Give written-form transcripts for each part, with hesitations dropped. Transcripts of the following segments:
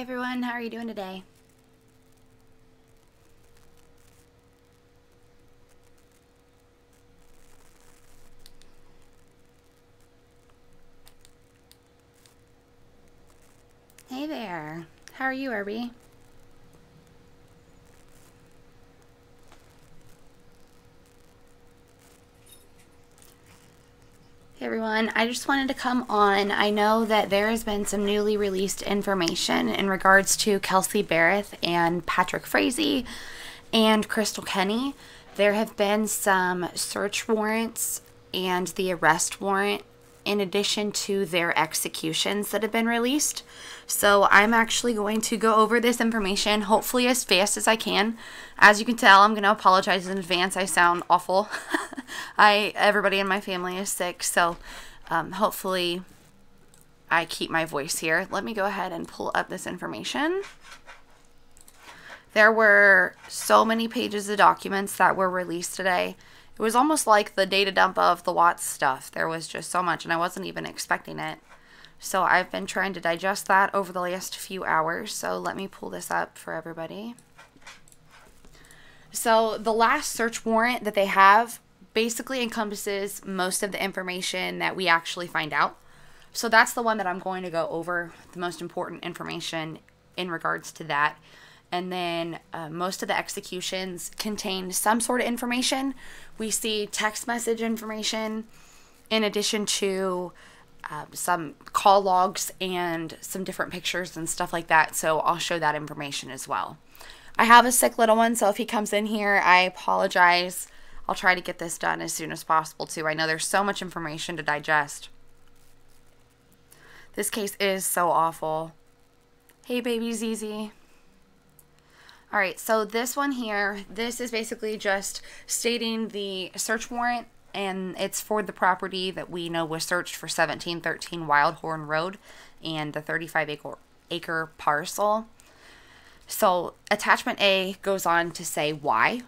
everyone, how are you doing today? Hey there, how are you, Irby? Hey everyone, I just wanted to come on. I know that there has been some newly released information in regards to Kelsey Berreth and Patrick Frazee and Crystal Kenny. There have been some search warrants and the arrest warrant in addition to their executions that have been released. So I'm actually going to go over this information hopefully as fast as I can. As you can tell, I'm going to apologize in advance. I sound awful. Everybody in my family is sick, so hopefully I keep my voice here. Let me go ahead and pull up this information. There were so many pages of documents that were released today. It was almost like the data dump of the Watts stuff. There was just so much, and I wasn't even expecting it. So I've been trying to digest that over the last few hours. So let me pull this up for everybody. So the last search warrant that they have basically encompasses most of the information that we actually find out. So that's the one that I'm going to go over, the most important information in regards to that. And then most of the executions contain some sort of information. We see text message information in addition to some call logs and some different pictures and stuff like that. So I'll show that information as well. I have a sick little one, so if he comes in here, I apologize. I'll try to get this done as soon as possible too. I know there's so much information to digest. This case is so awful. Hey baby ZZ. Alright, so this one here, this is basically just stating the search warrant, and it's for the property that we know was searched for 1713 Wildhorn Road and the 35-acre parcel. So attachment A goes on to say why.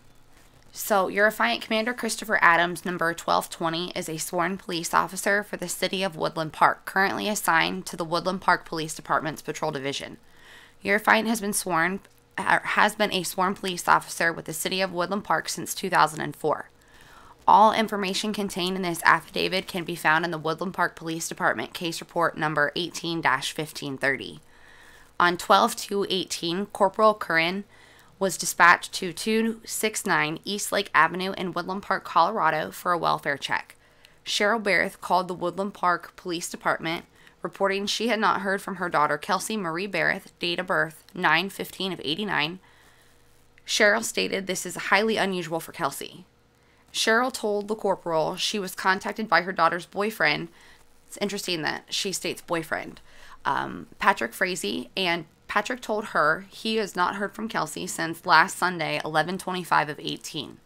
So your affiant Commander Christopher Adams, number 1220, is a sworn police officer for the city of Woodland Park, currently assigned to the Woodland Park Police Department's Patrol Division. Your affiant has been a sworn police officer with the city of Woodland Park since 2004. All information contained in this affidavit can be found in the Woodland Park Police Department case report number 18-1530. On 12/2/18, Corporal Curran was dispatched to 269 East Lake Avenue in Woodland Park, Colorado for a welfare check. Cheryl Berreth called the Woodland Park Police Department, reporting she had not heard from her daughter Kelsey Marie Berreth, date of birth 9/15/89. Cheryl stated this is highly unusual for Kelsey. Cheryl told the corporal she was contacted by her daughter's boyfriend. It's interesting that she states boyfriend, Patrick Frazee, and Patrick told her he has not heard from Kelsey since last Sunday, 11/25/18.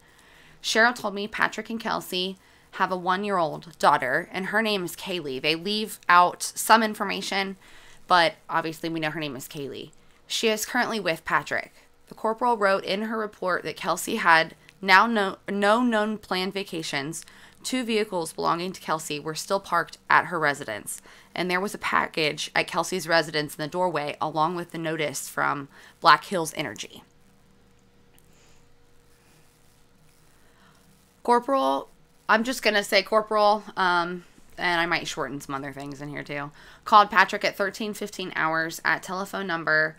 Cheryl told me Patrick and Kelsey have a 1-year-old daughter, and her name is Kaylee. They leave out some information, but obviously we know her name is Kaylee. She is currently with Patrick. The corporal wrote in her report that Kelsey had no known planned vacations. 2 vehicles belonging to Kelsey were still parked at her residence, and there was a package at Kelsey's residence in the doorway along with the notice from Black Hills Energy. Corporal, I'm just going to say Corporal, and I might shorten some other things in here too, called Patrick at 13:15 hours at telephone number,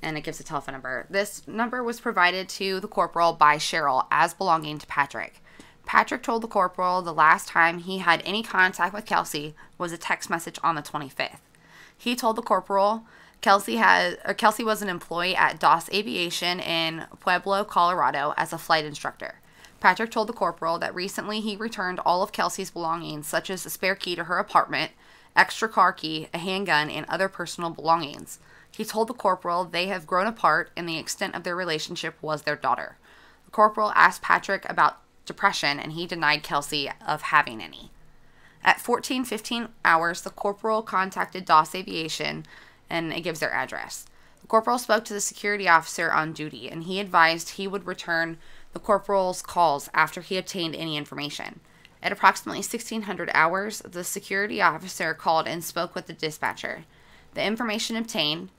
and it gives a telephone number. This number was provided to the corporal by Cheryl as belonging to Patrick. Patrick told the corporal the last time he had any contact with Kelsey was a text message on the 25th. He told the corporal Kelsey was an employee at DOS Aviation in Pueblo, Colorado as a flight instructor. Patrick told the corporal that recently he returned all of Kelsey's belongings, such as a spare key to her apartment, extra car key, a handgun, and other personal belongings. He told the corporal they have grown apart and the extent of their relationship was their daughter. The corporal asked Patrick about depression, and he denied Kelsey of having any. At 14:15 hours, the corporal contacted DOS Aviation, and it gives their address. The corporal spoke to the security officer on duty, and he advised he would return the corporal's calls after he obtained any information. At approximately 1600 hours, the security officer called and spoke with the dispatcher. The information obtained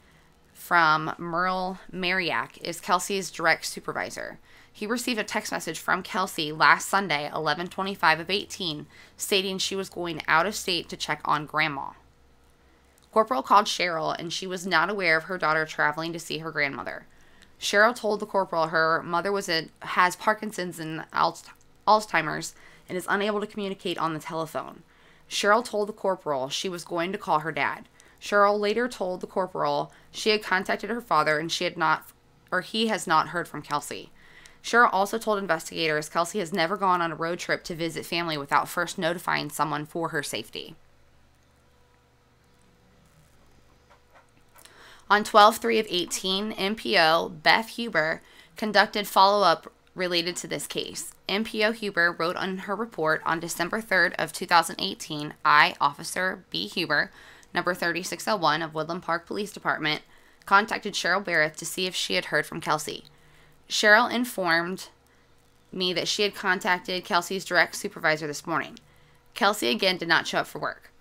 from Merle Mariak is Kelsey's direct supervisor. He received a text message from Kelsey last Sunday, 11/25 of 18, stating she was going out of state to check on Grandma. Corporal called Cheryl, and she was not aware of her daughter traveling to see her grandmother. Cheryl told the corporal her mother has Parkinson's and Alzheimer's and is unable to communicate on the telephone. Cheryl told the corporal she was going to call her dad. Cheryl later told the corporal she had contacted her father and he has not heard from Kelsey. Cheryl also told investigators Kelsey has never gone on a road trip to visit family without first notifying someone for her safety. On 12/3 of 18, MPO Beth Huber conducted follow-up related to this case. MPO Huber wrote on her report on December 3rd of 2018, I, Officer B. Huber, number 3601 of Woodland Park Police Department, contacted Cheryl Berreth to see if she had heard from Kelsey. Cheryl informed me that she had contacted Kelsey's direct supervisor this morning. Kelsey again did not show up for work.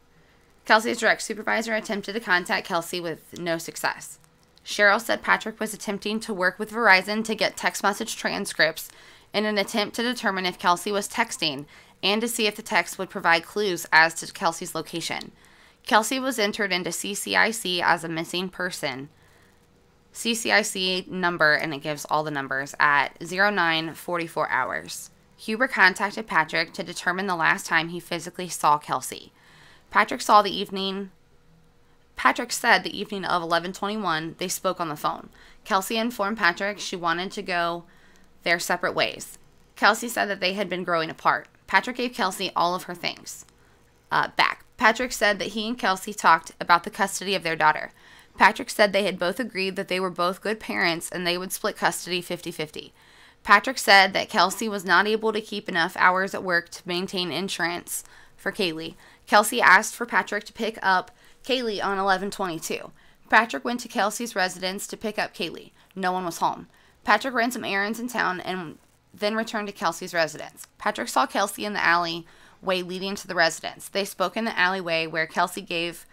Kelsey's direct supervisor attempted to contact Kelsey with no success. Cheryl said Patrick was attempting to work with Verizon to get text message transcripts in an attempt to determine if Kelsey was texting and to see if the text would provide clues as to Kelsey's location. Kelsey was entered into CCIC as a missing person. CCIC number, and it gives all the numbers, at 0944 hours. Huber contacted Patrick to determine the last time he physically saw Kelsey. Patrick said the evening of 11/21 they spoke on the phone. Kelsey informed Patrick she wanted to go their separate ways. Kelsey said that they had been growing apart. Patrick gave Kelsey all of her things back. Patrick said that he and Kelsey talked about the custody of their daughter. Patrick said they had both agreed that they were both good parents and they would split custody 50-50. Patrick said that Kelsey was not able to keep enough hours at work to maintain insurance for Kaylee. Kelsey asked for Patrick to pick up Kaylee on 11/22. Patrick went to Kelsey's residence to pick up Kaylee. No one was home. Patrick ran some errands in town and then returned to Kelsey's residence. Patrick saw Kelsey in the alleyway leading to the residence. They spoke in the alleyway where Kelsey gave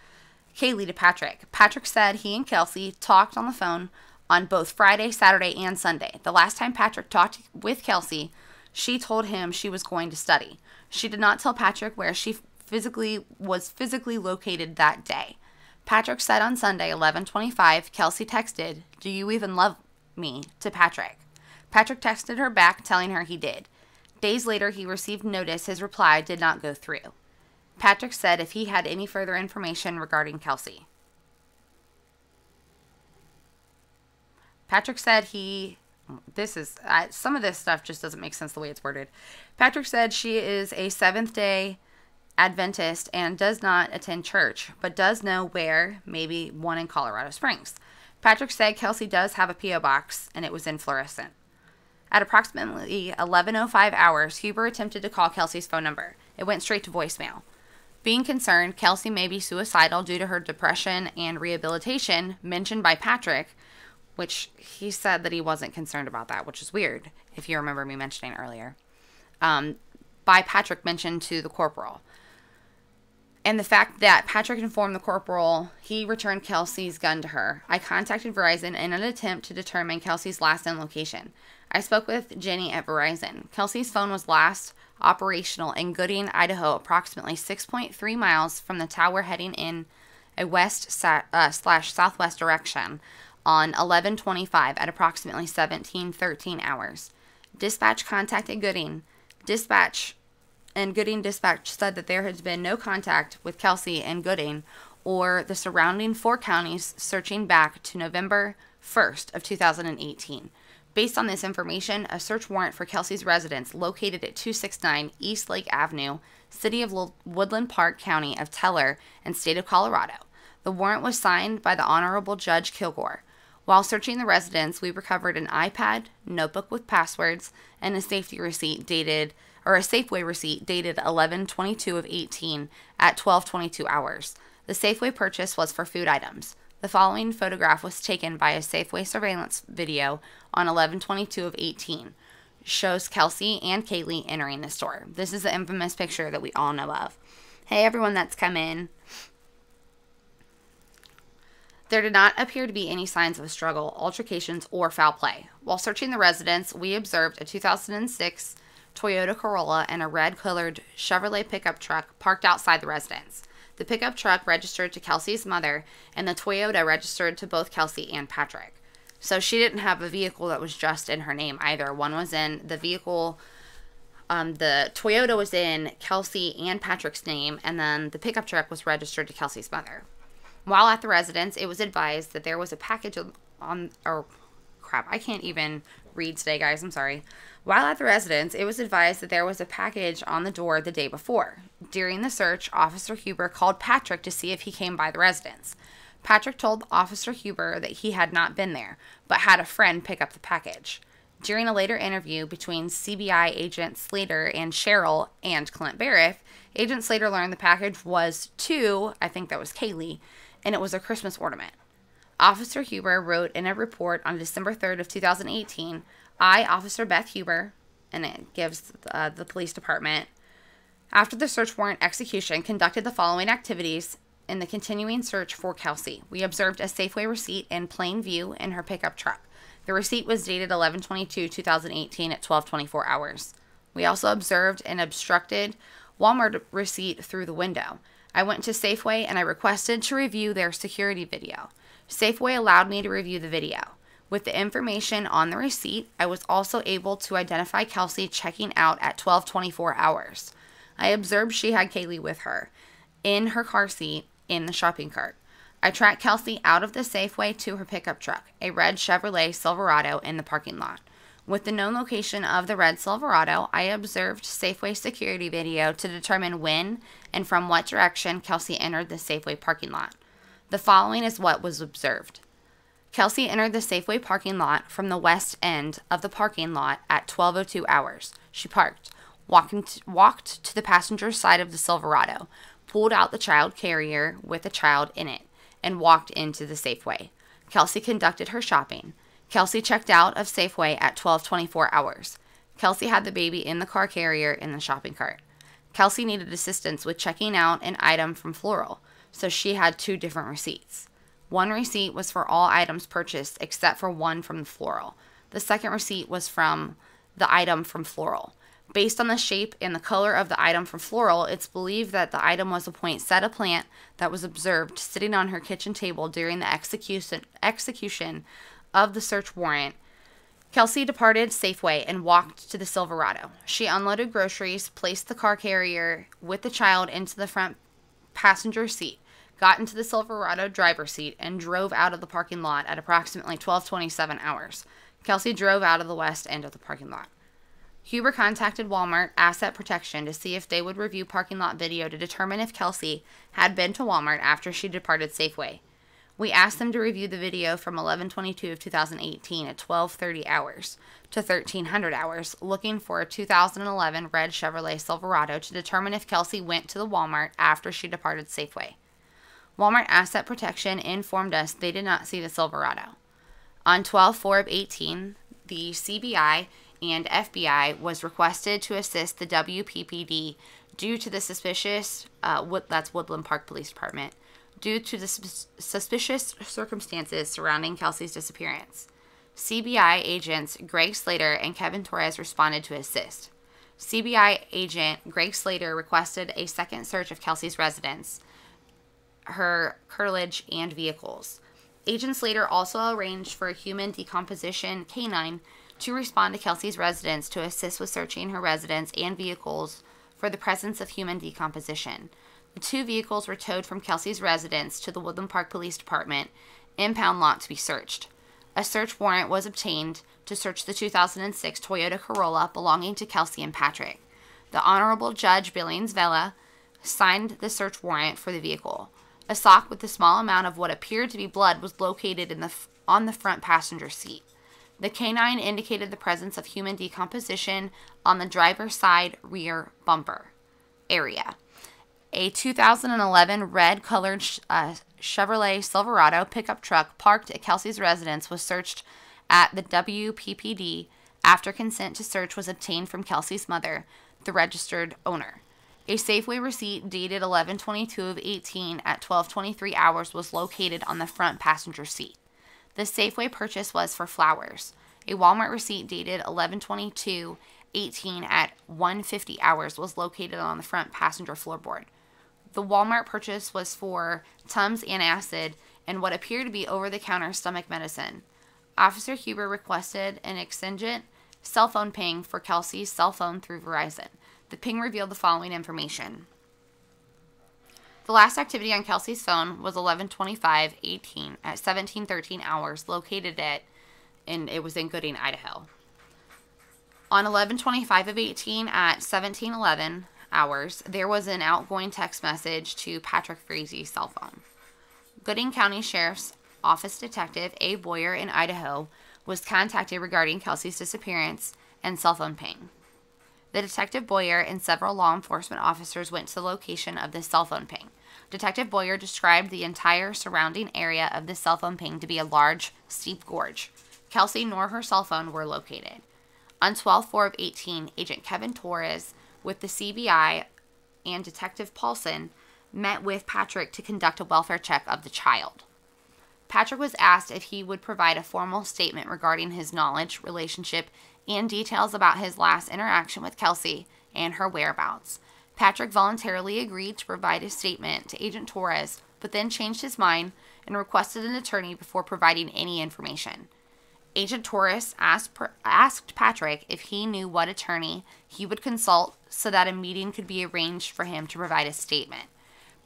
Kaylee to Patrick. Patrick said he and Kelsey talked on the phone on both Friday, Saturday, and Sunday. The last time Patrick talked with Kelsey, she told him she was going to study. She did not tell Patrick where she was physically located that day. Patrick said on Sunday, 11/25, Kelsey texted, "Do you even love me?" to Patrick. Patrick texted her back telling her he did. Days later, he received notice his reply did not go through. Patrick said if he had any further information regarding Kelsey. Patrick said some of this stuff just doesn't make sense the way it's worded. Patrick said she is a Seventh-day Adventist and does not attend church, but does know where, maybe one in Colorado Springs. Patrick said Kelsey does have a P.O. box, and it was in fluorescent. At approximately 11:05 hours, Huber attempted to call Kelsey's phone number. It went straight to voicemail. Being concerned Kelsey may be suicidal due to her depression and rehabilitation mentioned by Patrick, which he said that he wasn't concerned about that, which is weird, if you remember me mentioning earlier, by Patrick mentioned to the corporal. And the fact that Patrick informed the corporal he returned Kelsey's gun to her. I contacted Verizon in an attempt to determine Kelsey's last known location. I spoke with Jenny at Verizon. Kelsey's phone was last operational in Gooding, Idaho, approximately 6.3 miles from the tower heading in a west/southwest direction on 11/25 at approximately 17:13 hours. Dispatch contacted Gooding. Gooding Dispatch said that there has been no contact with Kelsey and Gooding or the surrounding 4 counties searching back to November 1st of 2018. Based on this information, a search warrant for Kelsey's residence located at 269 East Lake Avenue, City of Woodland Park, County of Teller, and State of Colorado. The warrant was signed by the Honorable Judge Kilgore. While searching the residence, we recovered an iPad, notebook with passwords, and a Safeway receipt dated 11/22 of 18 at 12:22 hours. The Safeway purchase was for food items. The following photograph was taken by a Safeway surveillance video on 11/22 of 18. Shows Kelsey and Kaylee entering the store. This is the infamous picture that we all know of. Hey, everyone that's come in. There did not appear to be any signs of a struggle, altercations, or foul play. While searching the residence, we observed a 2006 Toyota Corolla and a red-colored Chevrolet pickup truck parked outside the residence. The pickup truck registered to Kelsey's mother, and the Toyota registered to both Kelsey and Patrick. So she didn't have a vehicle that was just in her name either. One was in the vehicle, the Toyota was in Kelsey and Patrick's name, and then the pickup truck was registered to Kelsey's mother. While at the residence, it was advised that there was a package I can't even read today, guys. I'm sorry. While at the residence, it was advised that there was a package on the door the day before. During the search, Officer Huber called Patrick to see if he came by the residence. Patrick told Officer Huber that he had not been there, but had a friend pick up the package. During a later interview between CBI Agent Slater and Cheryl and Clint Berreth, Agent Slater learned the package was to, I think that was Kaylee, and it was a Christmas ornament. Officer Huber wrote in a report on December 3rd of 2018, I, Officer Beth Huber, and it gives the police department, after the search warrant execution, conducted the following activities in the continuing search for Kelsey. We observed a Safeway receipt in plain view in her pickup truck. The receipt was dated 11/22/2018 at 12:24 hours. We also observed an obstructed Walmart receipt through the window. I went to Safeway and I requested to review their security video. Safeway allowed me to review the video. With the information on the receipt, I was also able to identify Kelsey checking out at 12:24 hours. I observed she had Kaylee with her in her car seat in the shopping cart. I tracked Kelsey out of the Safeway to her pickup truck, a red Chevrolet Silverado, in the parking lot. With the known location of the red Silverado, I observed Safeway security video to determine when and from what direction Kelsey entered the Safeway parking lot. The following is what was observed. Kelsey entered the Safeway parking lot from the west end of the parking lot at 12:02 hours. She parked, walked to the passenger side of the Silverado, pulled out the child carrier with a child in it, and walked into the Safeway. Kelsey conducted her shopping. Kelsey checked out of Safeway at 12:24 hours. Kelsey had the baby in the car carrier in the shopping cart. Kelsey needed assistance with checking out an item from Floral, so she had two different receipts. One receipt was for all items purchased except for one from the Floral. The second receipt was from the item from Floral. Based on the shape and the color of the item from Floral, it's believed that the item was a poinsettia plant that was observed sitting on her kitchen table during the execution of the search warrant. Kelsey departed Safeway and walked to the Silverado. She unloaded groceries, placed the car carrier with the child into the front passenger seat, got into the Silverado driver's seat, and drove out of the parking lot at approximately 12:27 hours. Kelsey drove out of the west end of the parking lot. Huber contacted Walmart Asset Protection to see if they would review parking lot video to determine if Kelsey had been to Walmart after she departed Safeway. We asked them to review the video from 11/22 of 2018 at 12:30 hours to 1300 hours, looking for a 2011 red Chevrolet Silverado to determine if Kelsey went to the Walmart after she departed Safeway. Walmart Asset Protection informed us they did not see the Silverado. On 12/4 of 18, the CBI and FBI was requested to assist the WPPD due to the suspicious, that's Woodland Park Police Department, due to the suspicious circumstances surrounding Kelsey's disappearance. CBI agents Greg Slater and Kevin Torres responded to assist. CBI agent Greg Slater requested a second search of Kelsey's residence, her curtilage, and vehicles. Agent Slater also arranged for a human decomposition canine to respond to Kelsey's residence to assist with searching her residence and vehicles for the presence of human decomposition. The two vehicles were towed from Kelsey's residence to the Woodland Park Police Department impound lot to be searched. A search warrant was obtained to search the 2006 Toyota Corolla belonging to Kelsey and Patrick. The Honorable Judge Billings Vela signed the search warrant for the vehicle. A sock with a small amount of what appeared to be blood was located on the front passenger seat. The canine indicated the presence of human decomposition on the driver's side rear bumper area. A 2011 red-colored Chevrolet Silverado pickup truck parked at Kelsey's residence was searched at the WPPD after consent to search was obtained from Kelsey's mother, the registered owner. A Safeway receipt dated 11/22 of 18 at 12:23 hours was located on the front passenger seat. The Safeway purchase was for flowers. A Walmart receipt dated 11/22/18 at 1:50 hours was located on the front passenger floorboard. The Walmart purchase was for Tums antacid and what appeared to be over-the-counter stomach medicine. Officer Huber requested an exigent cell phone ping for Kelsey's cell phone through Verizon. The ping revealed the following information. The last activity on Kelsey's phone was 11/25/18 at 17:13 hours, located and it was in Gooding, Idaho. On 11/25 of 18 at 17:11 hours, there was an outgoing text message to Patrick Frazee's cell phone. Gooding County Sheriff's Office Detective A. Boyer in Idaho was contacted regarding Kelsey's disappearance and cell phone ping. The Detective Boyer and several law enforcement officers went to the location of the cell phone ping. Detective Boyer described the entire surrounding area of the cell phone ping to be a large, steep gorge. Kelsey nor her cell phone were located. On 12/4 of 18, Agent Kevin Torres with the CBI and Detective Paulson met with Patrick to conduct a welfare check of the child. Patrick was asked if he would provide a formal statement regarding his knowledge, relationship, and details about his last interaction with Kelsey and her whereabouts. Patrick voluntarily agreed to provide a statement to Agent Torres, but then changed his mind and requested an attorney before providing any information. Agent Torres asked Patrick if he knew what attorney he would consult so that a meeting could be arranged for him to provide a statement.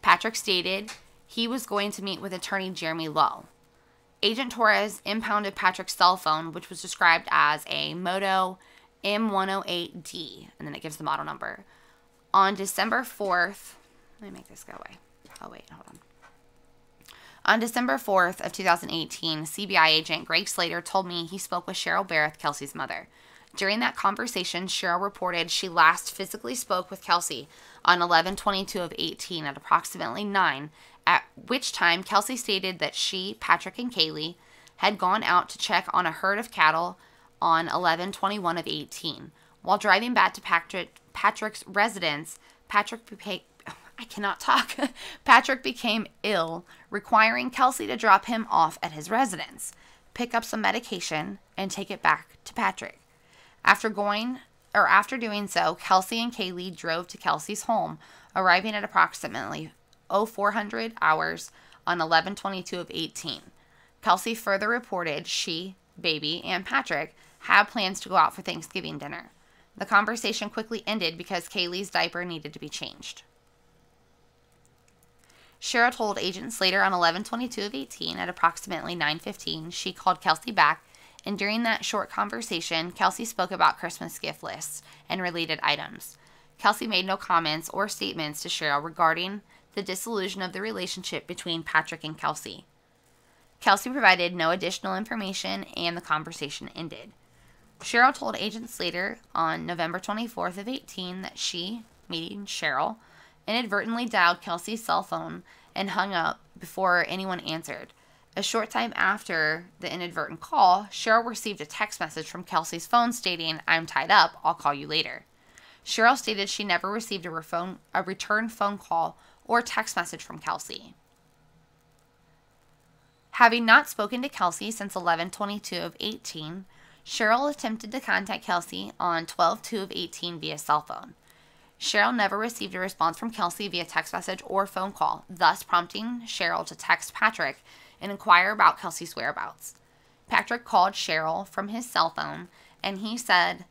Patrick stated he was going to meet with attorney Jeremy Lowe. Agent Torres impounded Patrick's cell phone, which was described as a Moto M108D, and then it gives the model number. On December 4th, let me make this go away. Oh, wait, hold on. On December 4th of 2018, CBI agent Greg Slater told me he spoke with Cheryl Berreth, Kelsey's mother. During that conversation, Cheryl reported she last physically spoke with Kelsey on 11/22 of 18 at approximately 9, at which time Kelsey stated that she, Patrick, and Kaylee had gone out to check on a herd of cattle on 11/21 of 18. While driving back to Patrick's residence, Patrick became ill, requiring Kelsey to drop him off at his residence, pick up some medication, and take it back to Patrick. After doing so, Kelsey and Kaylee drove to Kelsey's home, arriving at approximately 0400 hours on 11/22 of 18. Kelsey further reported she, baby, and Patrick had plans to go out for Thanksgiving dinner. The conversation quickly ended because Kaylee's diaper needed to be changed. Cheryl told Agent Slater on 11/22 of 18 at approximately 9:15 she called Kelsey back, and during that short conversation, Kelsey spoke about Christmas gift lists and related items. Kelsey made no comments or statements to Cheryl regarding the dissolution of the relationship between Patrick and Kelsey. Kelsey provided no additional information, and the conversation ended. Cheryl told Agent Slater on November 24th of 18 that she, meaning Cheryl, inadvertently dialed Kelsey's cell phone and hung up before anyone answered. A short time after the inadvertent call, Cheryl received a text message from Kelsey's phone stating, "I'm tied up, I'll call you later." Cheryl stated she never received a return phone call or text message from Kelsey. Having not spoken to Kelsey since 11/22 of 18, Cheryl attempted to contact Kelsey on 12/2 of 18 via cell phone. Cheryl never received a response from Kelsey via text message or phone call, thus prompting Cheryl to text Patrick and inquire about Kelsey's whereabouts. Patrick called Cheryl from his cell phone, and he said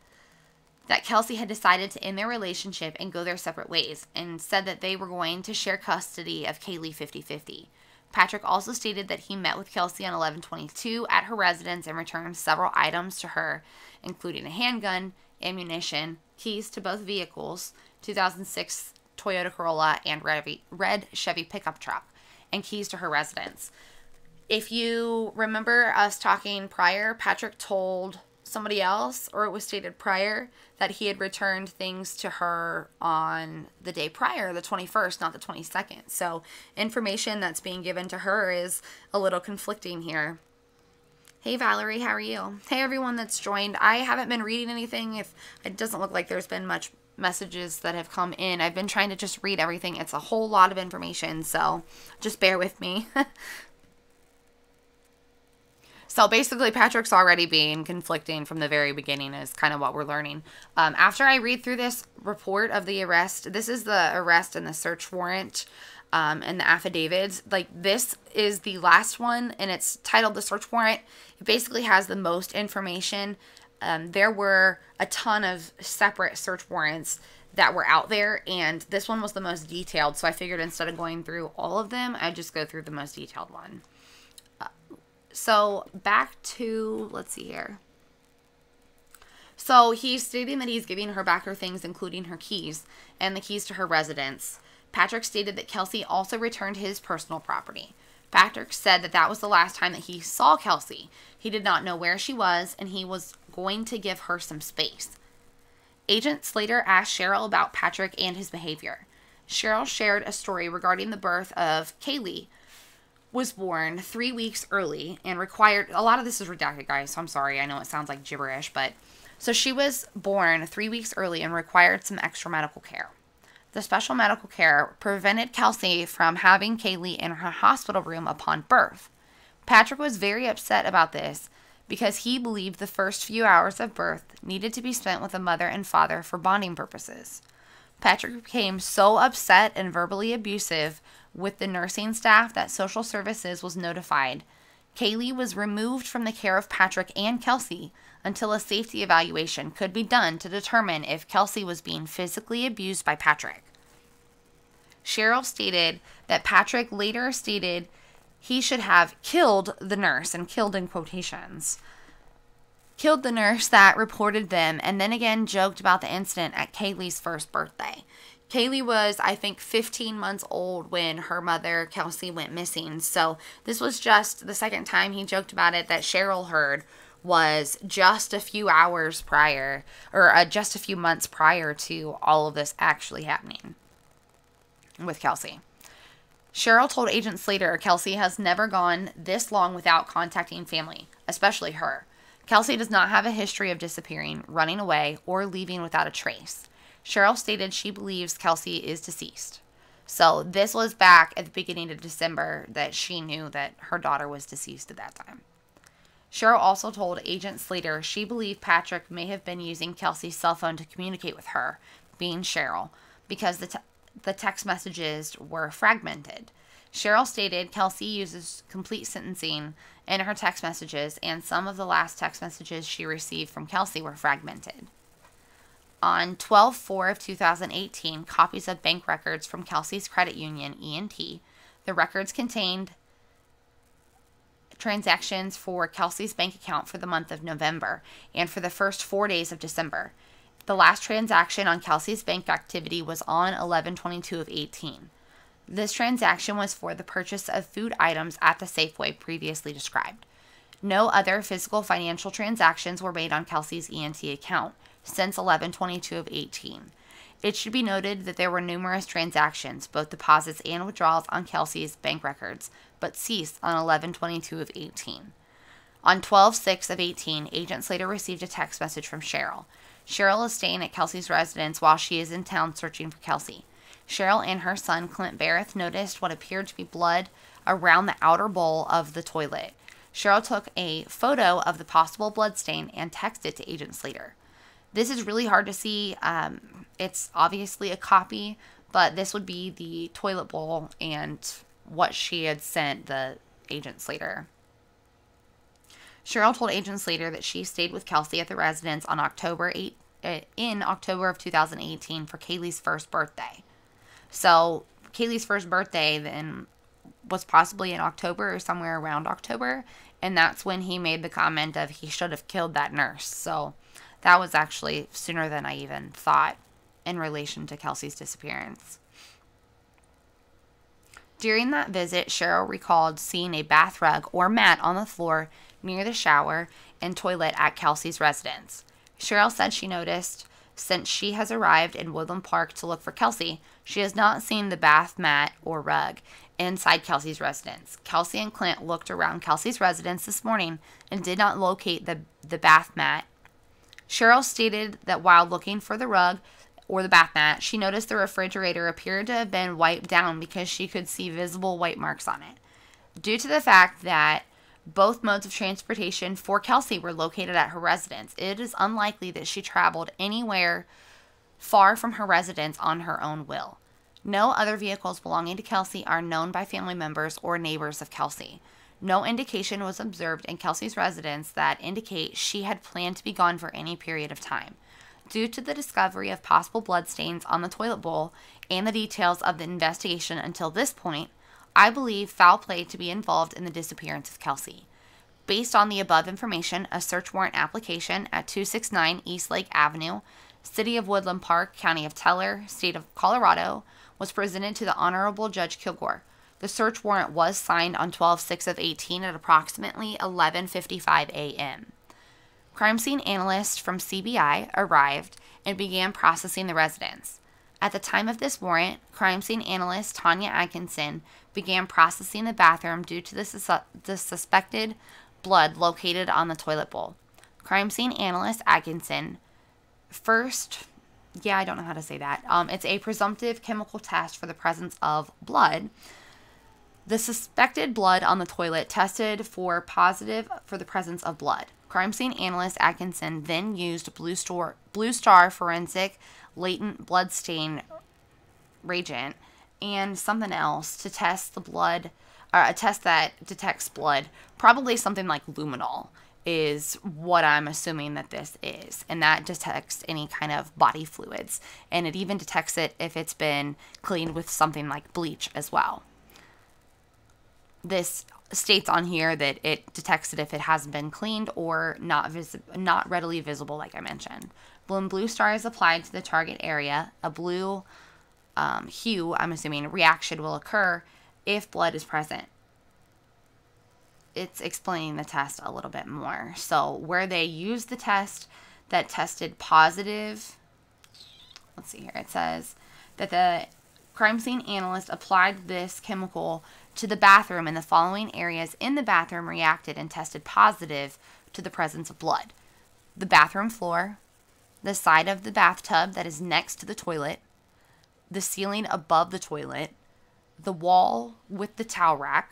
that Kelsey had decided to end their relationship and go their separate ways, and said that they were going to share custody of Kaylee 50-50. Patrick also stated that he met with Kelsey on 11/22 at her residence and returned several items to her, including a handgun, ammunition, keys to both vehicles, 2006 Toyota Corolla and red Chevy pickup truck, and keys to her residence. If you remember us talking prior, Patrick told somebody else, or it was stated prior, that he had returned things to her on the day prior, the 21st, not the 22nd. So information that's being given to her is a little conflicting here. Hey Valerie, how are you? Hey everyone that's joined. I haven't been reading anything. If it doesn't look like there's been much messages that have come in. I've been trying to just read everything. It's a whole lot of information, so just bear with me. So basically, Patrick's already being conflicting from the very beginning is kind of what we're learning. After I read through this report of the arrest, this is the arrest and the search warrant and the affidavits. Like, this is the last one, and it's titled the search warrant. It basically has the most information. There were a ton of separate search warrants that were out there, and this one was the most detailed. So I figured instead of going through all of them, I'd just go through the most detailed one. So back to, let's see here. So he's stating that he's giving her back her things, including her keys and the keys to her residence. Patrick stated that Kelsey also returned his personal property. Patrick said that that was the last time that he saw Kelsey. He did not know where she was, and he was going to give her some space. Agent Slater asked Cheryl about Patrick and his behavior. Cheryl shared a story regarding the birth of Kaylee, was born 3 weeks early and required, a lot of this is redacted, guys, so I'm sorry, I know it sounds like gibberish, but, so she was born 3 weeks early and required some extra medical care. The special medical care prevented Kelsey from having Kaylee in her hospital room upon birth. Patrick was very upset about this because he believed the first few hours of birth needed to be spent with the mother and father for bonding purposes. Patrick became so upset and verbally abusive with the nursing staff that social services was notified. Kaylee was removed from the care of Patrick and Kelsey until a safety evaluation could be done to determine if Kelsey was being physically abused by Patrick. Cheryl stated that Patrick later stated he should have killed the nurse, and killed in quotations, killed the nurse that reported them, and then again joked about the incident at Kaylee's first birthday. Kaylee was, I think, 15 months old when her mother, Kelsey, went missing. So this was just the second time he joked about it that Cheryl heard, was just a few hours prior, or just a few months prior to all of this actually happening with Kelsey. Cheryl told Agent Slater Kelsey has never gone this long without contacting family, especially her. Kelsey does not have a history of disappearing, running away, or leaving without a trace. Cheryl stated she believes Kelsey is deceased. So this was back at the beginning of December that she knew that her daughter was deceased at that time. Cheryl also told Agent Slater she believed Patrick may have been using Kelsey's cell phone to communicate with her, being Cheryl, because the text messages were fragmented. Cheryl stated Kelsey uses complete sentencing in her text messages, and some of the last text messages she received from Kelsey were fragmented. On 12/4 of 2018, copies of bank records from Kelsey's credit union, E&T, the records contained transactions for Kelsey's bank account for the month of November and for the first 4 days of December. The last transaction on Kelsey's bank activity was on 11/22 of 18. This transaction was for the purchase of food items at the Safeway previously described. No other physical financial transactions were made on Kelsey's E&T account since 11/22 of 18. It should be noted that there were numerous transactions, both deposits and withdrawals on Kelsey's bank records, but ceased on 11/22 of 18. On 12/6 of 18, Agent Slater received a text message from Cheryl. Cheryl is staying at Kelsey's residence while she is in town searching for Kelsey. Cheryl and her son, Clint Berreth, noticed what appeared to be blood around the outer bowl of the toilet. Cheryl took a photo of the possible blood stain and texted it to Agent Slater. This is really hard to see. It's obviously a copy, but this would be the toilet bowl and what she had sent the Agent Slater. Cheryl told Agent Slater that she stayed with Kelsey at the residence on in October of 2018 for Kaylee's first birthday. So Kaylee's first birthday then was possibly in October or somewhere around October, and that's when he made the comment of he should have killed that nurse. So that was actually sooner than I even thought in relation to Kelsey's disappearance. During that visit, Cheryl recalled seeing a bath rug or mat on the floor near the shower and toilet at Kelsey's residence. Cheryl said she noticed since she has arrived in Woodland Park to look for Kelsey, she has not seen the bath mat or rug inside Kelsey's residence. Kelsey and Clint looked around Kelsey's residence this morning and did not locate the bath mat. Cheryl stated that while looking for the rug or the bath mat, she noticed the refrigerator appeared to have been wiped down because she could see visible white marks on it. Due to the fact that both modes of transportation for Kelsey were located at her residence, it is unlikely that she traveled anywhere far from her residence on her own will. No other vehicles belonging to Kelsey are known by family members or neighbors of Kelsey. No indication was observed in Kelsey's residence that indicate she had planned to be gone for any period of time. Due to the discovery of possible bloodstains on the toilet bowl and the details of the investigation until this point, I believe foul play to be involved in the disappearance of Kelsey. Based on the above information, a search warrant application at 269 East Lake Avenue, City of Woodland Park, County of Teller, State of Colorado, was presented to the Honorable Judge Kilgore. The search warrant was signed on 12/6/18 at approximately 11:55 a.m. Crime scene analysts from CBI arrived and began processing the residence. At the time of this warrant, crime scene analyst Tanya Atkinson began processing the bathroom due to the suspected blood located on the toilet bowl. Crime scene analyst Atkinson I don't know how to say that. It's a presumptive chemical test for the presence of blood. The suspected blood on the toilet tested for positive for the presence of blood. Crime scene analyst Atkinson then used Blue Star forensic latent blood stain reagent and something else to test the blood, a test that detects blood, probably something like luminol is what I'm assuming that this is, and that detects any kind of body fluids, and it even detects it if it's been cleaned with something like bleach as well. This states on here that it detects it if it hasn't been cleaned or not readily visible, like I mentioned. When Blue Star is applied to the target area, a blue hue, I'm assuming, reaction will occur if blood is present. It's explaining the test a little bit more. So where they used the test that tested positive, let's see here, it says that the crime scene analyst applied this chemical to the bathroom, and the following areas in the bathroom reacted and tested positive to the presence of blood: the bathroom floor, the side of the bathtub that is next to the toilet, the ceiling above the toilet, the wall with the towel rack,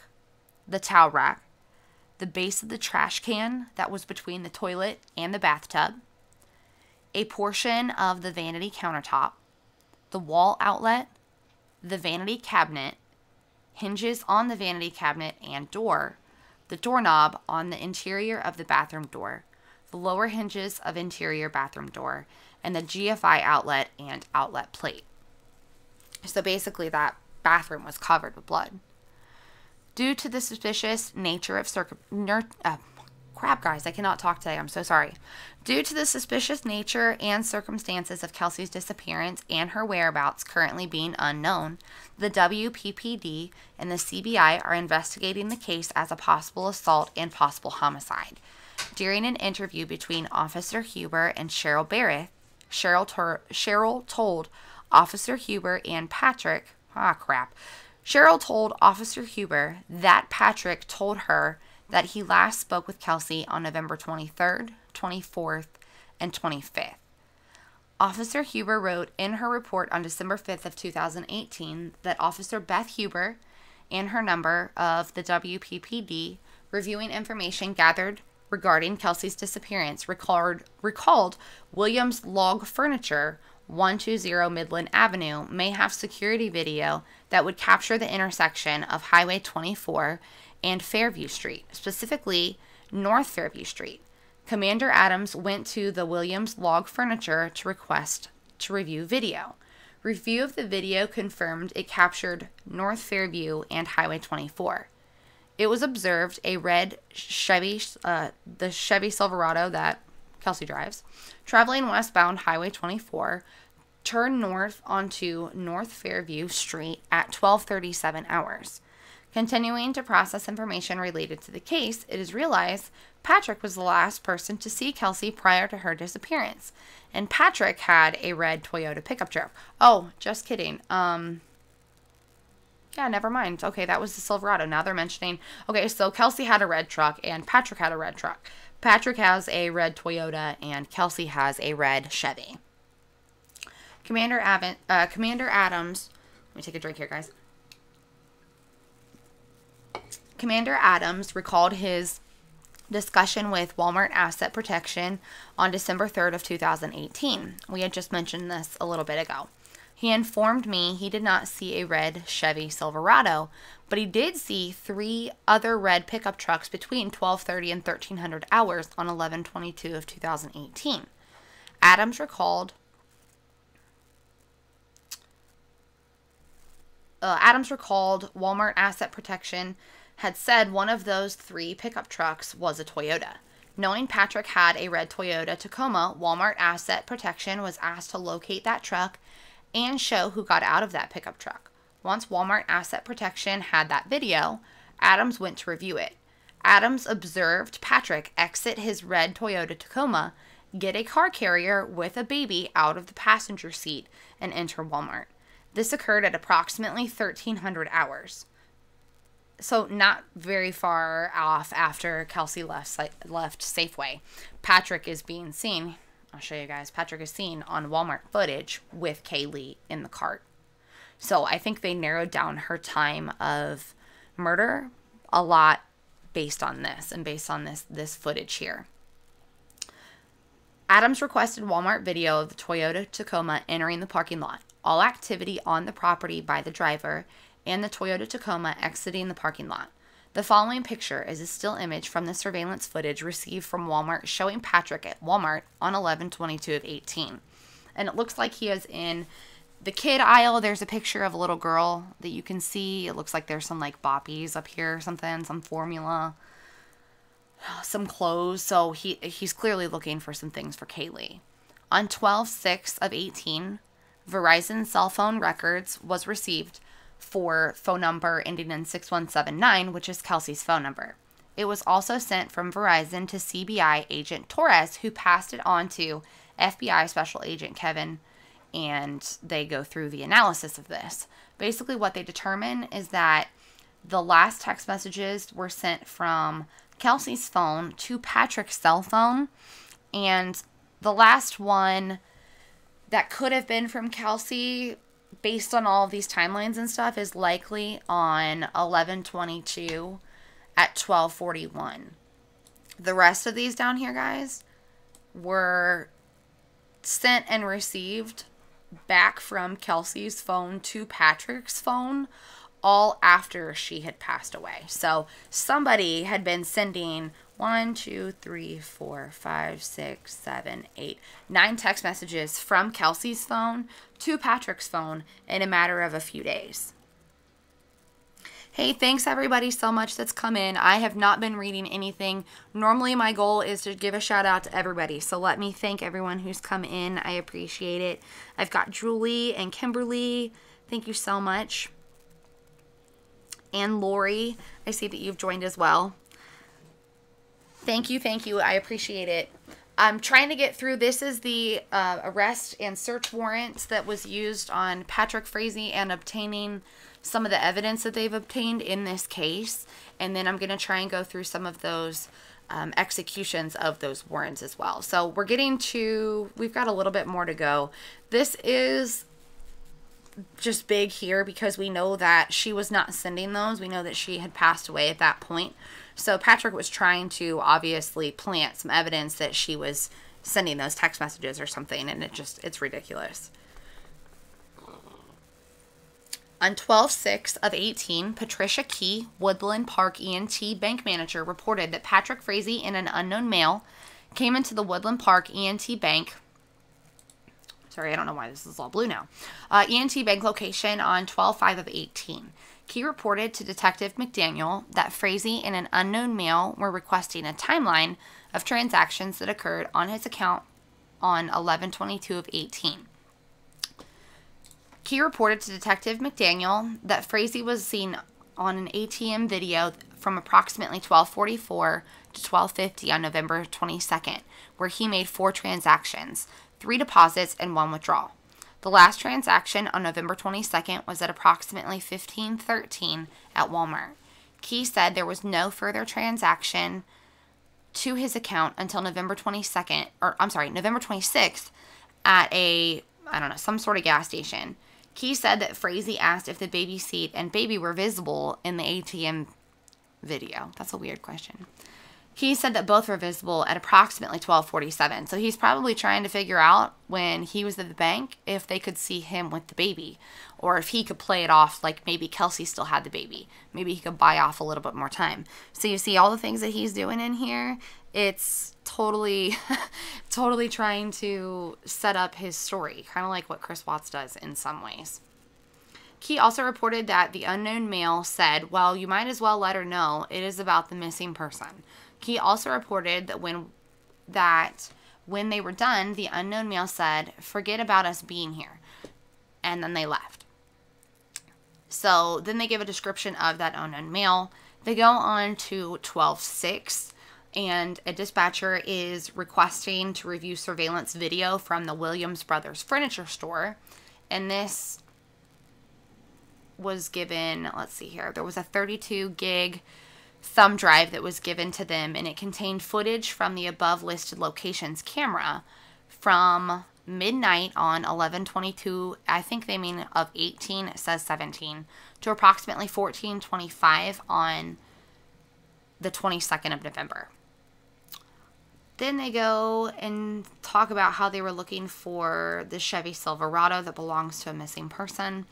the base of the trash can that was between the toilet and the bathtub, a portion of the vanity countertop, the wall outlet, the vanity cabinet, hinges on the vanity cabinet and door, the doorknob on the interior of the bathroom door, the lower hinges of interior bathroom door, and the GFI outlet and outlet plate. So basically that bathroom was covered with blood. Due to the suspicious nature of guys, I cannot talk today. I'm so sorry. Due to the suspicious nature and circumstances of Kelsey's disappearance and her whereabouts currently being unknown, the WPPD and the CBI are investigating the case as a possible assault and possible homicide. During an interview between Officer Huber and Cheryl Berreth, Cheryl told Officer Huber and Patrick, Cheryl told Officer Huber that Patrick told her that he last spoke with Kelsey on November 23rd, 24th, and 25th. Officer Huber wrote in her report on December 5th of 2018 that Officer Beth Huber and her number of the WPPD reviewing information gathered regarding Kelsey's disappearance recalled Williams Log Furniture, 120 Midland Avenue, may have security video that would capture the intersection of Highway 24 and Fairview Street, specifically North Fairview Street. Commander Adams went to the Williams Log Furniture to request to review video. Review of the video confirmed it captured North Fairview and Highway 24. It was observed a red Chevy, the Chevy Silverado that Kelsey drives, traveling westbound Highway 24, turned north onto North Fairview Street at 12:37 hours. Continuing to process information related to the case, it is realized Patrick was the last person to see Kelsey prior to her disappearance, and Patrick had a red Toyota pickup truck. Oh, just kidding. Yeah, never mind. Okay, that was the Silverado. Now they're mentioning, okay, so Kelsey had a red truck and Patrick had a red truck. Patrick has a red Toyota and Kelsey has a red Chevy. Commander Adams, let me take a drink here, guys. Commander Adams recalled his discussion with Walmart Asset Protection on December 3rd of 2018. We had just mentioned this a little bit ago. He informed me he did not see a red Chevy Silverado, but he did see 3 other red pickup trucks between 12:30 and 1300 hours on 11/22 of 2018. Adams recalled Walmart Asset Protection had said one of those 3 pickup trucks was a Toyota. Knowing Patrick had a red Toyota Tacoma, Walmart Asset Protection was asked to locate that truck and show who got out of that pickup truck. Once Walmart Asset Protection had that video, Adams went to review it. Adams observed Patrick exit his red Toyota Tacoma, get a car carrier with a baby out of the passenger seat, and enter Walmart. This occurred at approximately 1300 hours. So not very far off after Kelsey left Safeway. Patrick is being seen, I'll show you guys, Patrick is seen on Walmart footage with Kaylee in the cart. So I think they narrowed down her time of murder a lot based on this and based on this footage here. Adams requested Walmart video of the Toyota Tacoma entering the parking lot, all activity on the property by the driver, and the Toyota Tacoma exiting the parking lot. The following picture is a still image from the surveillance footage received from Walmart showing Patrick at Walmart on 11/22 of 18. And it looks like he is in the kid aisle. There's a picture of a little girl that you can see. It looks like there's some like boppies up here or something, some formula, some clothes. So he's clearly looking for some things for Kaylee. On 12/6 of 18, Verizon cell phone records was received for phone number ending in 6179, which is Kelsey's phone number. It was also sent from Verizon to CBI agent Torres, who passed it on to FBI Special Agent Kevin, and they go through the analysis of this. Basically, what they determine is that the last text messages were sent from Kelsey's phone to Patrick's cell phone, and the last one that could have been from Kelsey, based on all of these timelines and stuff, is likely on 11/22 at 12:41. The rest of these down here, guys, were sent and received back from Kelsey's phone to Patrick's phone all after she had passed away. So somebody had been sending 1, 2, 3, 4, 5, 6, 7, 8, 9 text messages from Kelsey's phone to Patrick's phone in a matter of a few days. Hey, thanks everybody so much that's come in. I have not been reading anything. Normally my goal is to give a shout out to everybody. So let me thank everyone who's come in. I appreciate it. I've got Julie and Kimberly. Thank you so much. And Lori, I see that you've joined as well. Thank you, thank you. I appreciate it. I'm trying to get through. This is the arrest and search warrant that was used on Patrick Frazee and obtaining some of the evidence that they've obtained in this case. And then I'm going to try and go through some of those executions of those warrants as well. So we're getting to, we've got a little bit more to go. This is just big here because we know that she was not sending those. We know that she had passed away at that point. So Patrick was trying to obviously plant some evidence that she was sending those text messages or something, and it's ridiculous. On 12/6 of 18, Patricia Key, Woodland Park ENT bank manager, reported that Patrick Frazee and an unknown male came into the Woodland Park ENT bank. Sorry, I don't know why this is all blue now. ENT bank location on 12/5 of 18. Key reported to Detective McDaniel that Frazee and an unknown male were requesting a timeline of transactions that occurred on his account on 11/22 of 18. Key reported to Detective McDaniel that Frazee was seen on an ATM video from approximately 12:44 to 12:50 on November 22nd, where he made 4 transactions, 3 deposits, and 1 withdrawal. The last transaction on November 22nd was at approximately 15:13 at Walmart. Key said there was no further transaction to his account until November 22nd, or I'm sorry, November 26th at a I don't know, some sort of gas station. Key said that Frazee asked if the baby seat and baby were visible in the ATM video. That's a weird question. He said that both were visible at approximately 12:47. So he's probably trying to figure out when he was at the bank if they could see him with the baby, or if he could play it off like maybe Kelsey still had the baby. Maybe he could buy off a little bit more time. So you see all the things that he's doing in here. It's totally, totally trying to set up his story, kind of like what Chris Watts does in some ways. Key also reported that the unknown male said, well, you might as well let her know it is about the missing person. He also reported that when they were done, the unknown male said, forget about us being here. And then they left. So then they give a description of that unknown male. They go on to 12:06, and a dispatcher is requesting to review surveillance video from the Williams Brothers furniture store. And this was given, let's see here, there was a 32 gig thumb drive that was given to them, and it contained footage from the above listed locations camera from midnight on 11/22, I think they mean of 18, it says 17, to approximately 14:25 on the 22nd of November. Then they go and talk about how they were looking for the Chevy Silverado that belongs to a missing person.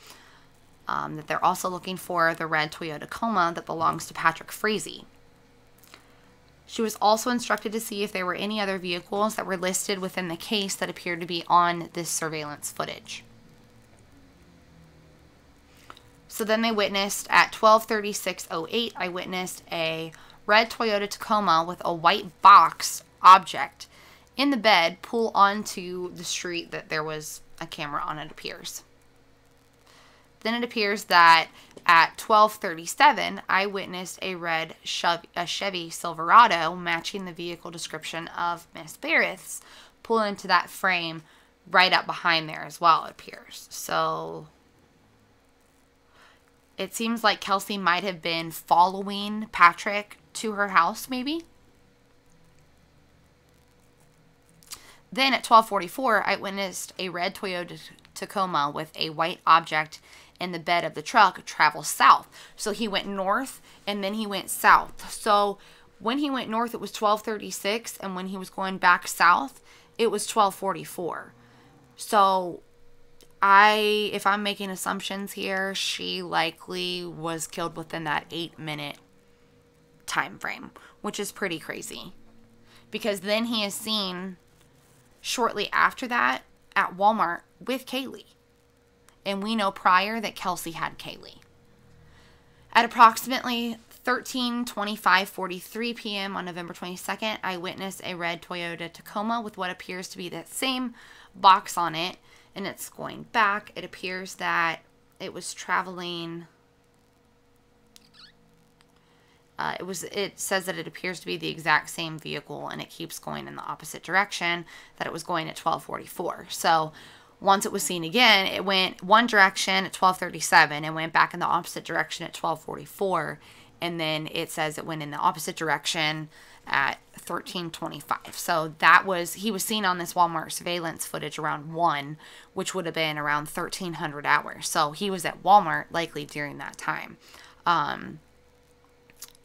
That they're also looking for the red Toyota Tacoma that belongs to Patrick Frazee. She was also instructed to see if there were any other vehicles that were listed within the case that appeared to be on this surveillance footage. So then they witnessed at 12:36:08, I witnessed a red Toyota Tacoma with a white box object in the bed pull onto the street that there was a camera on, it appears. Then it appears that at 12:37, I witnessed a red Chevy Silverado matching the vehicle description of Miss Berreth's pull into that frame right up behind there as well, it appears. So it seems like Kelsey might have been following Patrick to her house, maybe. Then at 12:44, I witnessed a red Toyota Tacoma with a white object in the bed of the truck travel south. So he went north and then he went south. So when he went north, it was 12:36, and when he was going back south, it was 12:44. So if I'm making assumptions here, she likely was killed within that 8-minute time frame, which is pretty crazy. Because then he is seen shortly after that at Walmart with Kaylee. And we know prior that Kelsey had Kaylee. At approximately 13:25:43 p.m. on November 22nd, I witnessed a red Toyota Tacoma with what appears to be that same box on it, and it's going back. It appears that it was traveling. It says that it appears to be the exact same vehicle, and it keeps going in the opposite direction that it was going at 12:44. So once it was seen again, it went one direction at 12:37 and went back in the opposite direction at 12:44. And then it says it went in the opposite direction at 13:25. So he was seen on this Walmart surveillance footage around 1, which would have been around 1300 hours. So he was at Walmart likely during that time.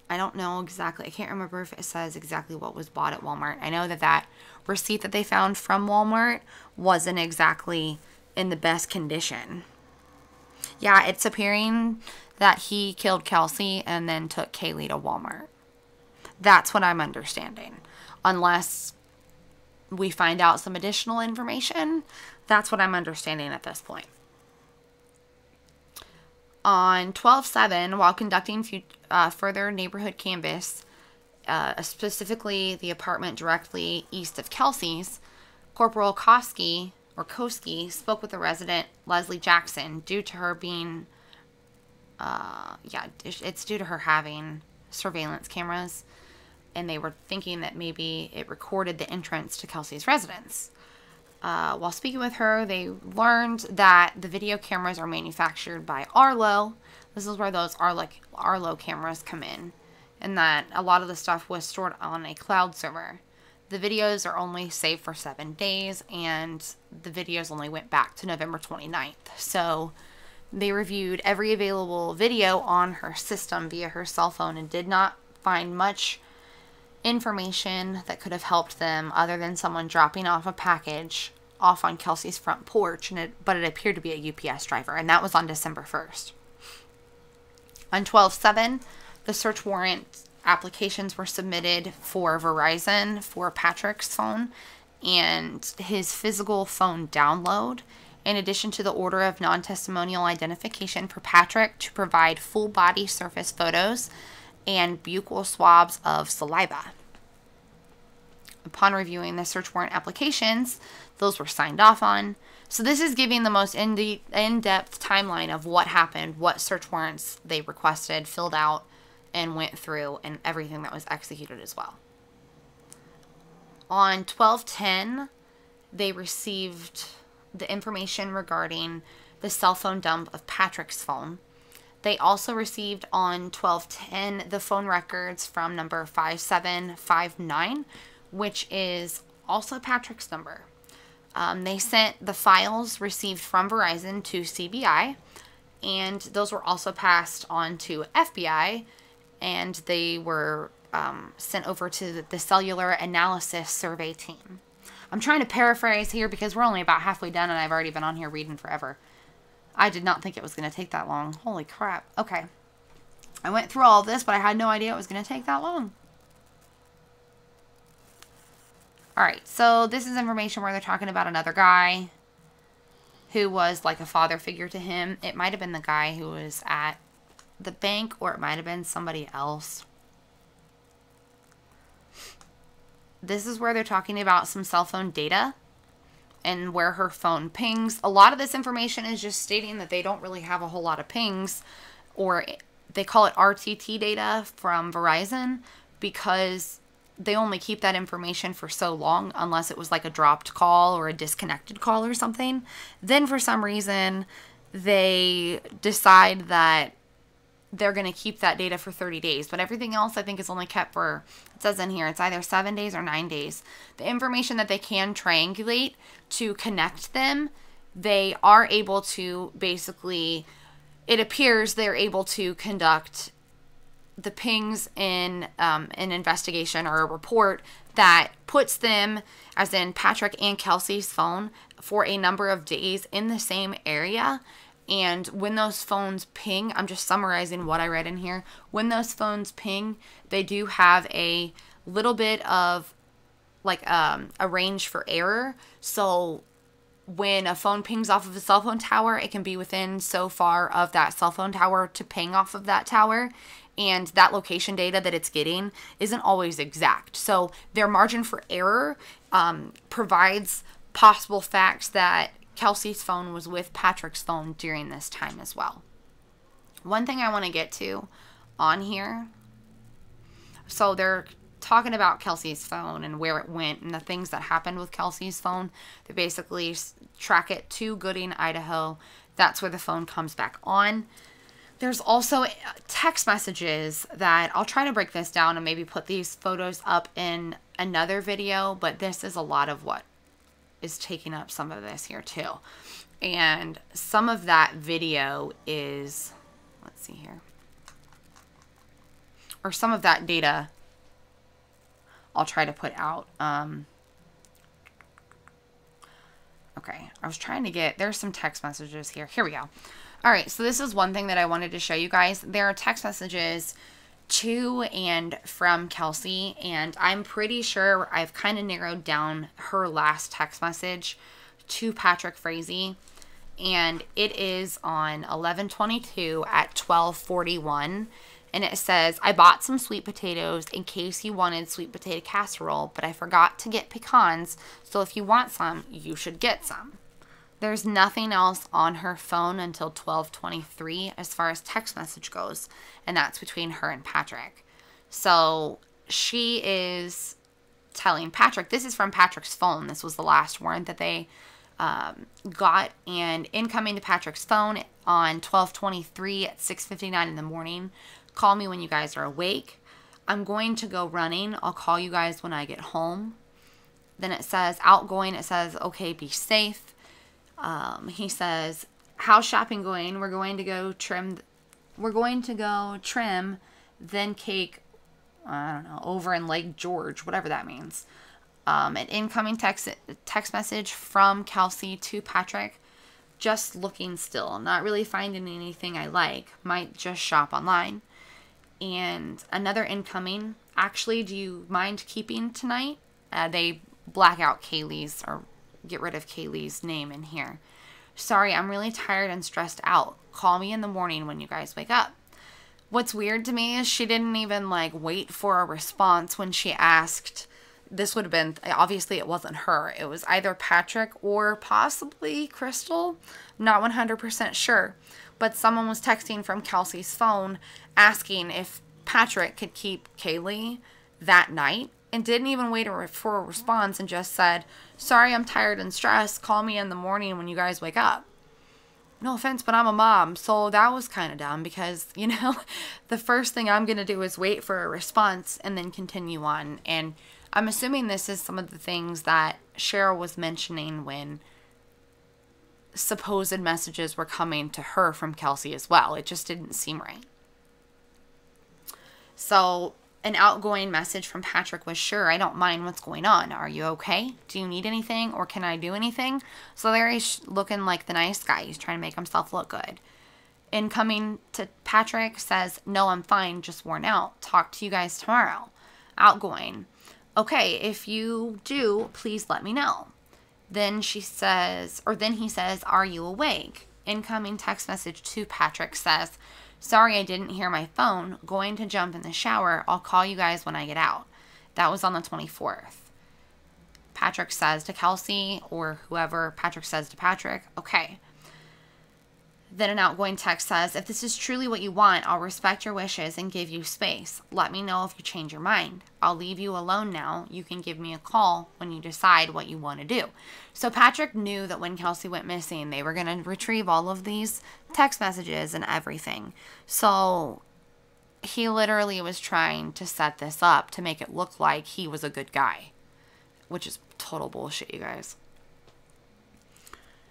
I don't know exactly. I can't remember if it says exactly what was bought at Walmart. I know that receipt that they found from Walmart wasn't exactly in the best condition. Yeah, it's appearing that he killed Kelsey and then took Kaylee to Walmart. That's what I'm understanding. Unless we find out some additional information, that's what I'm understanding at this point. On 12/7, while conducting further neighborhood canvass, specifically the apartment directly east of Kelsey's, Corporal Koski spoke with the resident, Leslie Jackson, due to her being, it's due to her having surveillance cameras, and they were thinking that maybe it recorded the entrance to Kelsey's residence. While speaking with her, they learned that the video cameras are manufactured by Arlo. This is where those Arlo cameras come in, and that a lot of the stuff was stored on a cloud server. The videos are only saved for 7 days, and the videos only went back to November 29th. So they reviewed every available video on her system via her cell phone and did not find much information that could have helped them other than someone dropping off a package off on Kelsey's front porch, but it appeared to be a UPS driver, and that was on December 1st. On 12/7, the search warrant applications were submitted for Verizon for Patrick's phone and his physical phone download, in addition to the order of non-testimonial identification for Patrick to provide full body surface photos and buccal swabs of saliva. Upon reviewing the search warrant applications, those were signed off on. So this is giving the most in-depth timeline of what happened, what search warrants they requested, filled out, and went through, and everything that was executed as well. On 12/10, they received the information regarding the cell phone dump of Patrick's phone. They also received on 12/10 the phone records from number 5759, which is also Patrick's number. They sent the files received from Verizon to CBI, and those were also passed on to FBI, and they were sent over to the Cellular Analysis Survey team. I'm trying to paraphrase here because we're only about halfway done, and I've already been on here reading forever. I did not think it was going to take that long. Holy crap. Okay. I went through all of this, but I had no idea it was going to take that long. Alright, so this is information where they're talking about another guy who was like a father figure to him. It might have been the guy who was at the bank, or it might have been somebody else. This is where they're talking about some cell phone data and where her phone pings. A lot of this information is just stating that they don't really have a whole lot of pings, or they call it RTT data from Verizon, because they only keep that information for so long unless it was like a dropped call or a disconnected call or something. Then for some reason they decide that they're going to keep that data for 30 days. But everything else I think is only kept for, it says in here, it's either 7 days or 9 days. The information that they can triangulate to connect them, they are able to basically, it appears they're able to conduct the pings in an investigation or a report that puts them, as in Patrick and Kelsey's phone, for a number of days in the same area. And when those phones ping, I'm just summarizing what I read in here. When those phones ping, they do have a little bit of like a range for error. So when a phone pings off of a cell phone tower, it can be within so far of that cell phone tower to ping off of that tower. And that location data that it's getting isn't always exact. So their margin for error provides possible facts that Kelsey's phone was with Patrick's phone during this time as well. One thing I want to get to on here, so they're talking about Kelsey's phone and where it went and the things that happened with Kelsey's phone. They basically track it to Gooding, Idaho. That's where the phone comes back on. There's also text messages that I'll try to break this down and maybe put these photos up in another video, but this is a lot of what is taking up some of this here too. And some of that video is, let's see here, or some of that data I'll try to put out. Okay, I was trying to get, there's some text messages here. Here we go. All right, so this is one thing that I wanted to show you guys. There are text messages to and from Kelsey, and I'm pretty sure I've kind of narrowed down her last text message to Patrick Frazee, and it is on 11/22 at 12:41, and it says, "I bought some sweet potatoes in case you wanted sweet potato casserole, but I forgot to get pecans, so if you want some, you should get some." There's nothing else on her phone until 12:23 as far as text message goes, and that's between her and Patrick. So she is telling Patrick, this is from Patrick's phone. This was the last warrant that they got, and incoming to Patrick's phone on 12:23 at 6:59 in the morning. "Call me when you guys are awake. I'm going to go running. I'll call you guys when I get home. Then it says outgoing. It says, okay, be safe. He says, how's shopping going? We're going to go trim, then cake, I don't know, over in Lake George, whatever that means. An incoming text message from Kelsey to Patrick. Just looking still, not really finding anything I like. Might just shop online. And another incoming, actually, do you mind keeping tonight? They black out Kaylee's, or get rid of Kaylee's name in here. Sorry, I'm really tired and stressed out. Call me in the morning when you guys wake up. What's weird to me is she didn't even like wait for a response when she asked. This would have been, obviously it wasn't her. It was either Patrick or possibly Crystal. Not 100% sure. But someone was texting from Kelsey's phone asking if Patrick could keep Kaylee that night, and didn't even wait for a response and just said, sorry, I'm tired and stressed. Call me in the morning when you guys wake up. No offense, but I'm a mom, so that was kind of dumb because, you know, the first thing I'm going to do is wait for a response and then continue on. And I'm assuming this is some of the things that Cheryl was mentioning when supposed messages were coming to her from Kelsey as well. It just didn't seem right. So an outgoing message from Patrick was, sure, I don't mind what's going on. Are you okay? Do you need anything, or can I do anything? So there he's looking like the nice guy. He's trying to make himself look good. Incoming to Patrick says, no, I'm fine, just worn out. Talk to you guys tomorrow. Outgoing. Okay, if you do, please let me know. Then he says, are you awake? Incoming text message to Patrick says, sorry, I didn't hear my phone. Going to jump in the shower. I'll call you guys when I get out. That was on the 24th. Patrick says to Kelsey, or whoever Patrick says to Patrick, okay. Then an outgoing text says, if this is truly what you want, I'll respect your wishes and give you space. Let me know if you change your mind. I'll leave you alone now. You can give me a call when you decide what you want to do. So Patrick knew that when Kelsey went missing, they were going to retrieve all of these text messages and everything. So he literally was trying to set this up to make it look like he was a good guy, which is total bullshit, you guys.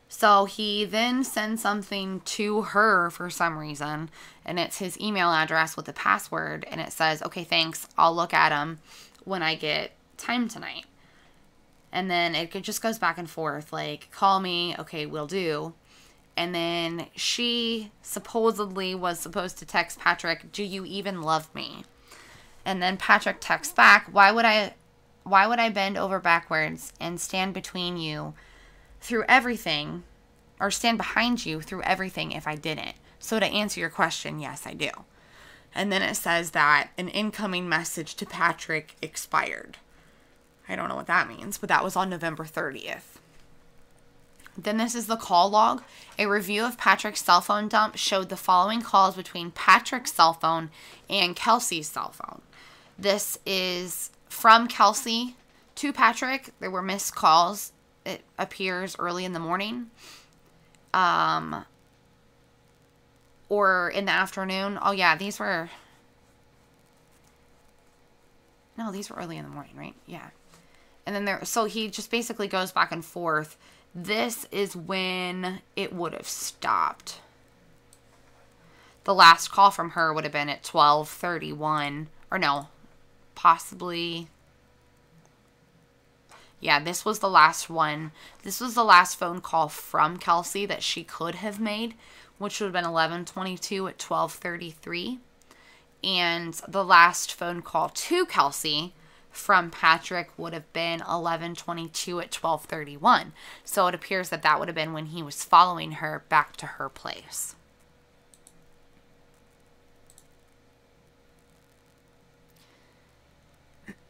So he then sends something to her for some reason, and it's his email address with the password, and it says, okay, thanks, I'll look at them when I get time tonight. And then it just goes back and forth, like, call me, okay, will do. And then she supposedly was supposed to text Patrick, do you even love me? And then Patrick texts back, why would I bend over backwards and stand between you through everything, or stand behind you through everything if I didn't? So to answer your question, yes, I do. And then it says that an incoming message to Patrick expired. I don't know what that means, but that was on November 30th. Then this is the call log. A review of Patrick's cell phone dump showed the following calls between Patrick's cell phone and Kelsey's cell phone. This is from Kelsey to Patrick. There were missed calls. It appears early in the morning. Or in the afternoon. Oh yeah, these were early in the morning, right? Yeah. And then so he just basically goes back and forth. This is when it would have stopped. The last call from her would have been at 12:31, or no, possibly. Yeah, this was the last one. This was the last phone call from Kelsey that she could have made, which would have been 11:22 at 12:33. And the last phone call to Kelsey from Patrick would have been 11:22 at 12:31. So it appears that that would have been when he was following her back to her place.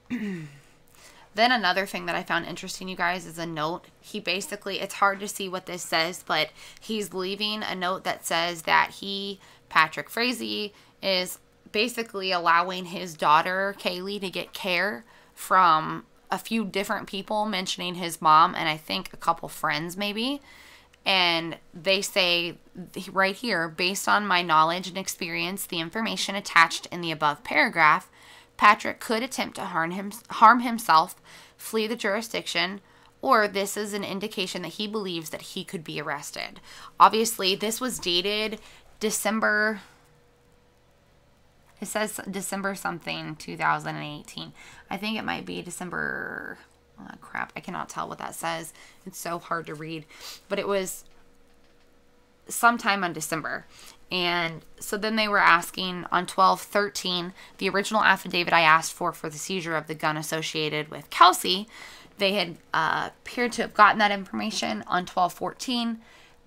Then another thing that I found interesting, you guys, is a note. He basically, it's hard to see what this says, but he's leaving a note that says that he, Patrick Frazee, is basically allowing his daughter, Kaylee, to get care from a few different people, mentioning his mom and I think a couple friends maybe. And they say right here, based on my knowledge and experience, the information attached in the above paragraph, Patrick could attempt to harm himself, flee the jurisdiction, or this is an indication that he believes that he could be arrested. Obviously, this was dated December, it says December something, 2018. I think it might be December, oh, crap, I cannot tell what that says. It's so hard to read. But it was sometime on December. And so then they were asking on 12/13, the original affidavit I asked for the seizure of the gun associated with Kelsey, they had appeared to have gotten that information on 12/14.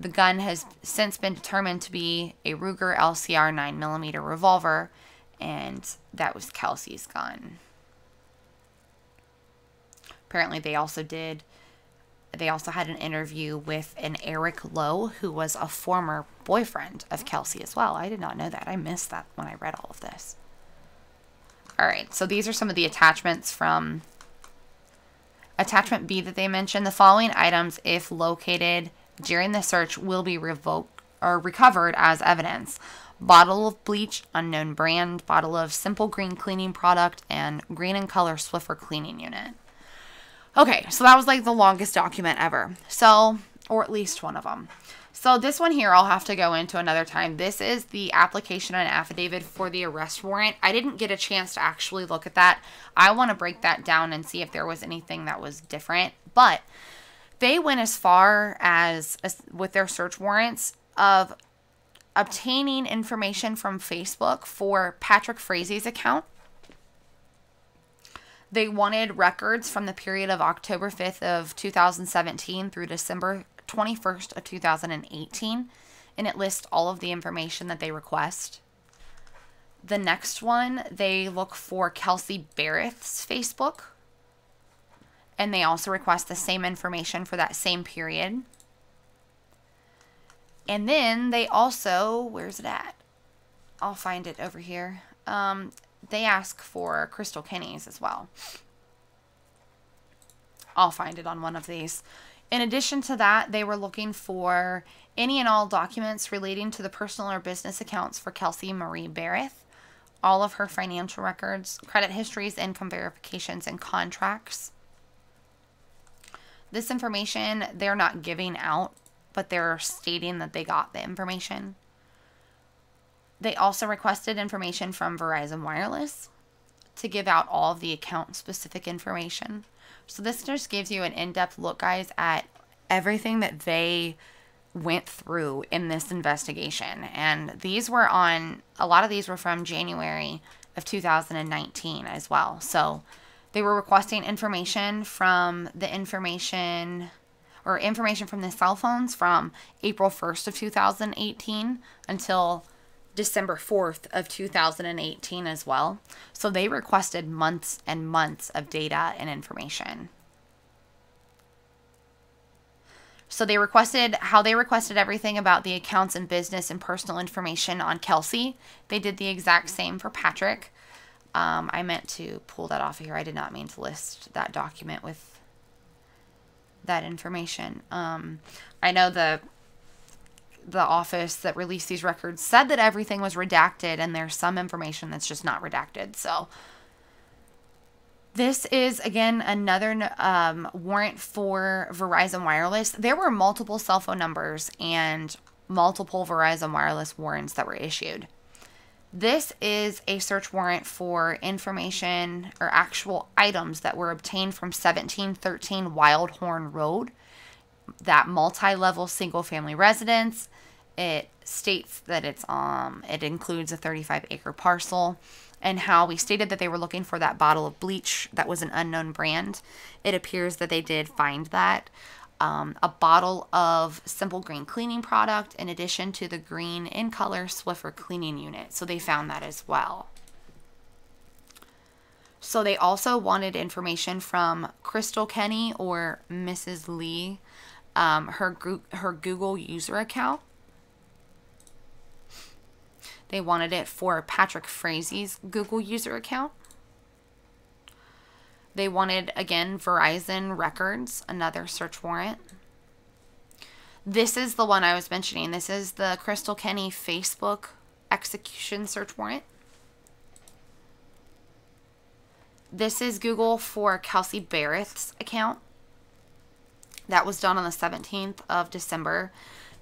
The gun has since been determined to be a Ruger LCR 9mm revolver, and that was Kelsey's gun. Apparently they also had an interview with an Eric Lowe, who was a former boyfriend of Kelsey as well. I did not know that. I missed that when I read all of this. All right, so these are some of the attachments from Attachment B that they mentioned. The following items, if located during the search, will be revoked or recovered as evidence: bottle of bleach, unknown brand, bottle of simple green cleaning product, and green in color Swiffer cleaning unit. Okay, so that was like the longest document ever. So, or at least one of them. So this one here I'll have to go into another time. This is the application and affidavit for the arrest warrant. I didn't get a chance to actually look at that. I want to break that down and see if there was anything that was different. But they went as far as with their search warrants of obtaining information from Facebook for Patrick Frazee's account. They wanted records from the period of October 5th of 2017 through December 21st of 2018, and it lists all of the information that they request. The next one, they look for Kelsey Berreth's Facebook, and they also request the same information for that same period. And then they also, where's it at? I'll find it over here. They ask for Crystal Kenny's as well. I'll find it on one of these. In addition to that, they were looking for any and all documents relating to the personal or business accounts for Kelsey Marie Berreth, all of her financial records, credit histories, income verifications, and contracts. This information they're not giving out, but they're stating that they got the information. They also requested information from Verizon Wireless to give out all of the account-specific information. So this just gives you an in-depth look, guys, at everything that they went through in this investigation. And these were on, a lot of these were from January of 2019 as well. So they were requesting information from the information from the cell phones from April 1st of 2018 until December 4th of 2018 as well. So they requested months and months of data and information. So they requested everything about the accounts and business and personal information on Kelsey. They did the exact same for Patrick. I meant to pull that off of here. I did not mean to list that document with that information. I know the office that released these records said that everything was redacted, and there's some information that's just not redacted. So this is, again, another warrant for Verizon Wireless. There were multiple cell phone numbers and multiple Verizon Wireless warrants that were issued. This is a search warrant for information or actual items that were obtained from 1713 Wildhorn Road, that multi-level single-family residence. It states that it includes a 35-acre parcel, and how we stated that they were looking for that bottle of bleach that was an unknown brand. It appears that they did find that. A bottle of simple green cleaning product in addition to the green in color Swiffer cleaning unit. So they found that as well. So they also wanted information from Crystal Kenny or Mrs. Lee, her Google user account. They wanted it for Patrick Frazee's Google user account. They wanted, again, Verizon records, another search warrant. This is the one I was mentioning. This is the Crystal Kenny Facebook execution search warrant. This is Google for Kelsey Berreth's account. That was done on the 17th of December.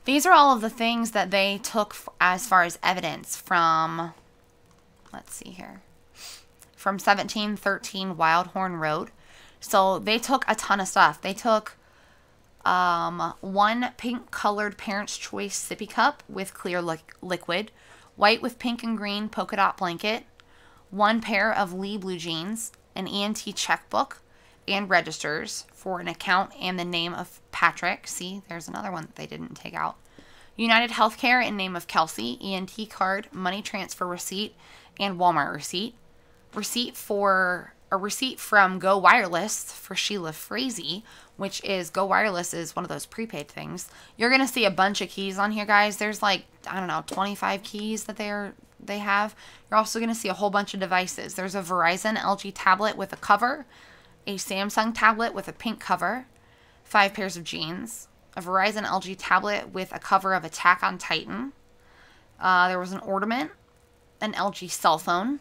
These are all of the things that they took as far as evidence from, let's see here, from 1713 Wildhorn Road. So they took a ton of stuff. They took one pink-colored Parents' Choice sippy cup with clear liquid, white with pink and green polka dot blanket, one pair of Lee blue jeans, an ENT checkbook, and registers for an account and the name of Patrick. See, there's another one that they didn't take out. United Healthcare in name of Kelsey, ENT card, money transfer receipt, and Walmart receipt. A receipt from Go Wireless for Sheila Frazee, which is Go Wireless is one of those prepaid things. You're going to see a bunch of keys on here, guys. There's like, I don't know, 25 keys that they have. You're also going to see a whole bunch of devices. There's a Verizon LG tablet with a cover, a Samsung tablet with a pink cover, 5 pairs of jeans, a Verizon LG tablet with a cover of Attack on Titan. There was an ornament, an LG cell phone,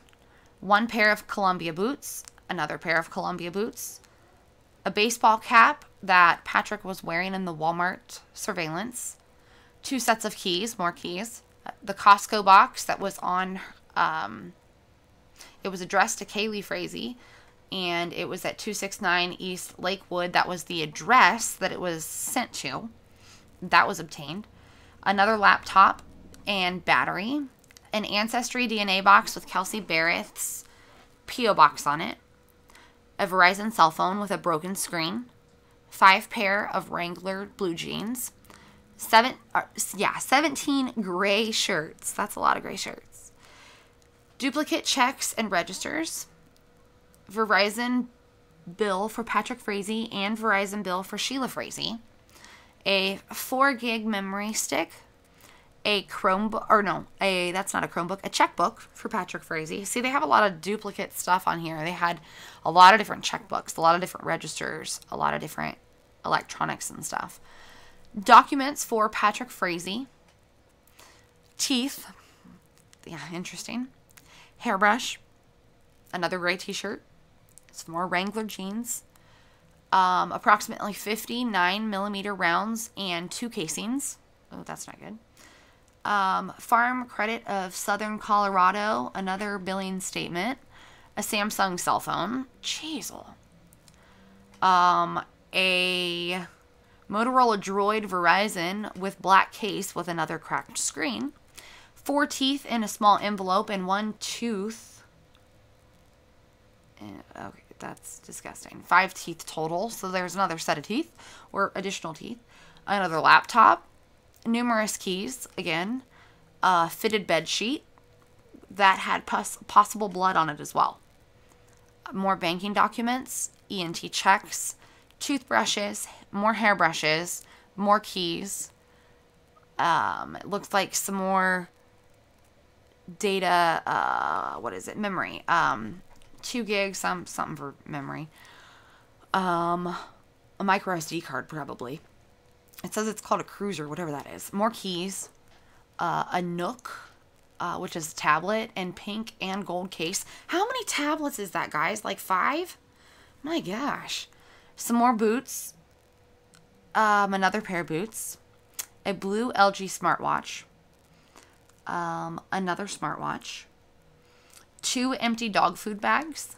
one pair of Columbia boots, another pair of Columbia boots, a baseball cap that Patrick was wearing in the Walmart surveillance, 2 sets of keys, more keys, the Costco box that was on, it was addressed to Kaylee Frazee, and it was at 269 East Lakewood. That was the address that it was sent to. That was obtained. Another laptop and battery, an Ancestry DNA box with Kelsey Berreth's P.O. box on it, a Verizon cell phone with a broken screen, 5 pair of Wrangler blue jeans, 17 gray shirts. That's a lot of gray shirts. Duplicate checks and registers, Verizon bill for Patrick Frazee and Verizon bill for Sheila Frazee, a 4 gig memory stick, a Chromebook, or no, that's not a Chromebook, a checkbook for Patrick Frazee. See, they have a lot of duplicate stuff on here. They had a lot of different checkbooks, a lot of different registers, a lot of different electronics and stuff. Documents for Patrick Frazee, teeth, yeah, interesting, hairbrush, another gray t-shirt, some more Wrangler jeans, approximately 59 millimeter rounds and 2 casings. Oh, that's not good. Farm credit of Southern Colorado, another billing statement, a Samsung cell phone, Jeez. A Motorola Droid Verizon with black case with another cracked screen, 4 teeth in a small envelope and 1 tooth. Okay, that's disgusting. 5 teeth total, so there's another set of teeth or additional teeth. Another laptop, numerous keys, again, a fitted bed sheet that had possible blood on it as well. More banking documents, ENT checks, toothbrushes, more hairbrushes, more keys. It looks like some more data, memory. 2 gigs, something for memory. A micro SD card, probably. It says it's called a cruiser, whatever that is. More keys, a Nook, which is a tablet, and pink and gold case. How many tablets is that, guys? Like 5? My gosh. Some more boots, another pair of boots, a blue LG smartwatch, another smartwatch, 2 empty dog food bags,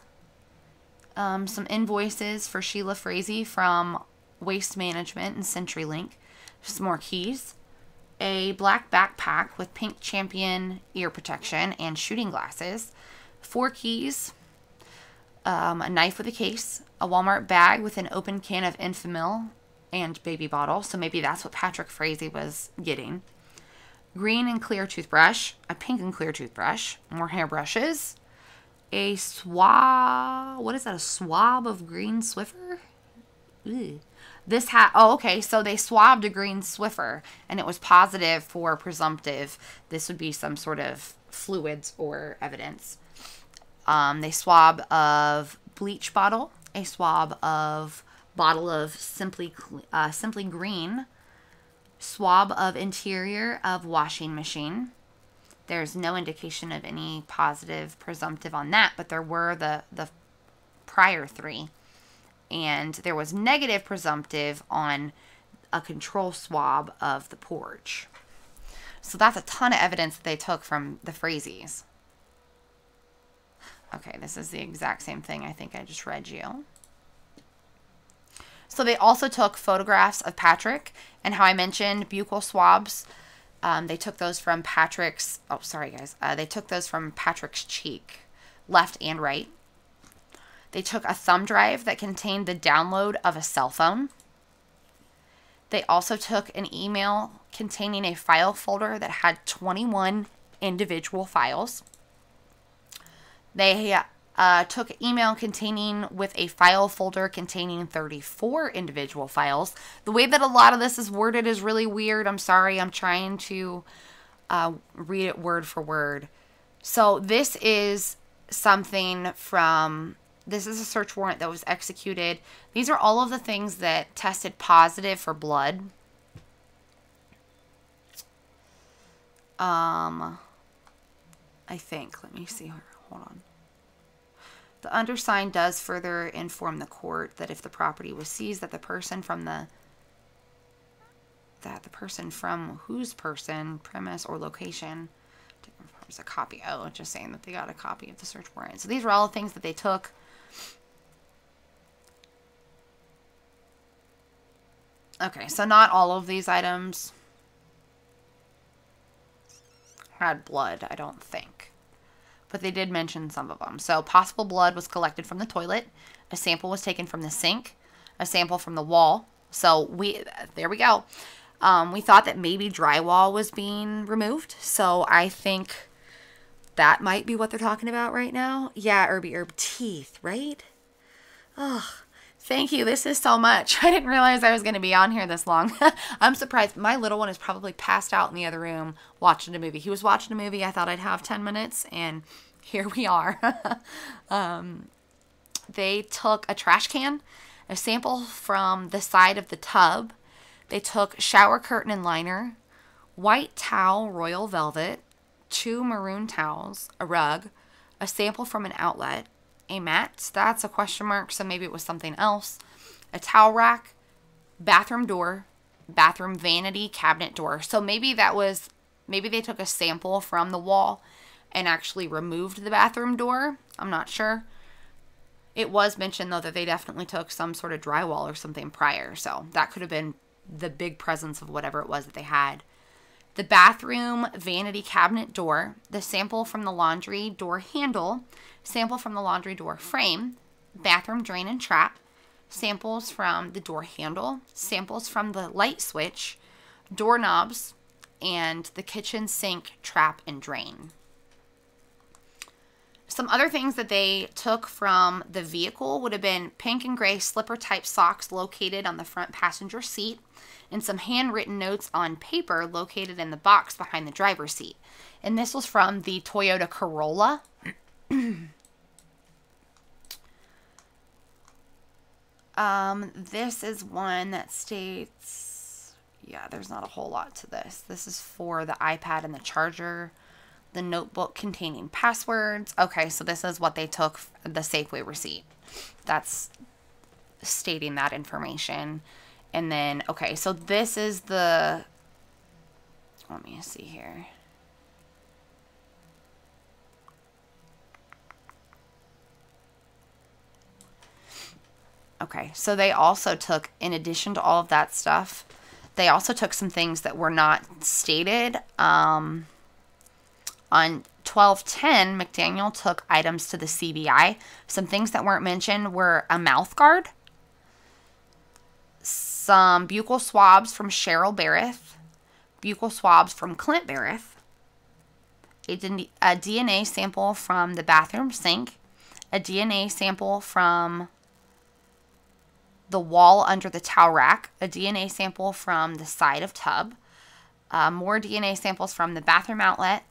some invoices for Sheila Frazee from Waste Management and CenturyLink, some more keys, a black backpack with pink Champion ear protection and shooting glasses, 4 keys, a knife with a case, a Walmart bag with an open can of Enfamil and baby bottle, so maybe that's what Patrick Frazee was getting. Green and clear toothbrush, a pink and clear toothbrush, more hairbrushes, a swab, what is that, a swab of green Swiffer? Ew. This okay, so they swabbed a green Swiffer, and it was positive for presumptive. This would be some sort of fluids or evidence. They swab of bleach bottle, a swab of bottle of Simply Green, swab of interior of washing machine. There's no indication of any positive presumptive on that, but there were the prior 3. And there was negative presumptive on a control swab of the porch. So that's a ton of evidence that they took from the Frazees. Okay, this is the exact same thing I think I just read you. So they also took photographs of Patrick, and how I mentioned buccal swabs. They took those from Patrick's, oh, sorry guys. They took those from Patrick's cheek, left and right. They took a thumb drive that contained the download of a cell phone. They also took an email containing a file folder that had 21 individual files. They took email containing with a file folder containing 34 individual files. The way that a lot of this is worded is really weird. I'm sorry. I'm trying to read it word for word. So this is something from, this is a search warrant that was executed. These are all of the things that tested positive for blood. I think, let me see, hold on. The undersigned does further inform the court that if the property was seized, that the person from whose person, premise, or location, there's a copy. Oh, just saying that they got a copy of the search warrant. So these were all things that they took. Okay, so not all of these items had blood, I don't think. But they did mention some of them. So possible blood was collected from the toilet. A sample was taken from the sink. A sample from the wall. So there we go. We thought that maybe drywall was being removed. So I think that might be what they're talking about right now. Yeah, herb teeth, right? Ugh. Thank you. This is so much. I didn't realize I was going to be on here this long. I'm surprised. My little one is probably passed out in the other room watching a movie. He was watching a movie. I thought I'd have 10 minutes, and here we are. They took a trash can, a sample from the side of the tub. They took shower curtain and liner, white towel, royal velvet, 2 maroon towels, a rug, a sample from an outlet, a mat, that's a question mark, so maybe it was something else, a towel rack, bathroom door, bathroom vanity, cabinet door. So maybe they took a sample from the wall and actually removed the bathroom door. I'm not sure. It was mentioned, though, that they definitely took some sort of drywall or something prior, so that could have been the big presence of whatever it was that they had. The bathroom vanity cabinet door, the sample from the laundry door handle, sample from the laundry door frame, bathroom drain and trap, samples from the door handle, samples from the light switch, doorknobs, and the kitchen sink trap and drain. Some other things that they took from the vehicle would have been pink and gray slipper type socks located on the front passenger seat, and some handwritten notes on paper located in the box behind the driver's seat. And this was from the Toyota Corolla. This is one that states, yeah, there's not a whole lot to this. This is for the iPad and the charger. The notebook containing passwords. Okay, so this is what they took, the Safeway receipt. That's stating that information. And then, okay, so this is the, let me see here. Okay, so they also took, in addition to all of that stuff, they also took some things that were not stated. On 12/10, McDaniel took items to the CBI. Some things that weren't mentioned were a mouth guard, some buccal swabs from Cheryl Berreth, buccal swabs from Clint Berreth, a DNA sample from the bathroom sink, a DNA sample from the wall under the towel rack, a DNA sample from the side of tub, more DNA samples from the bathroom outlet,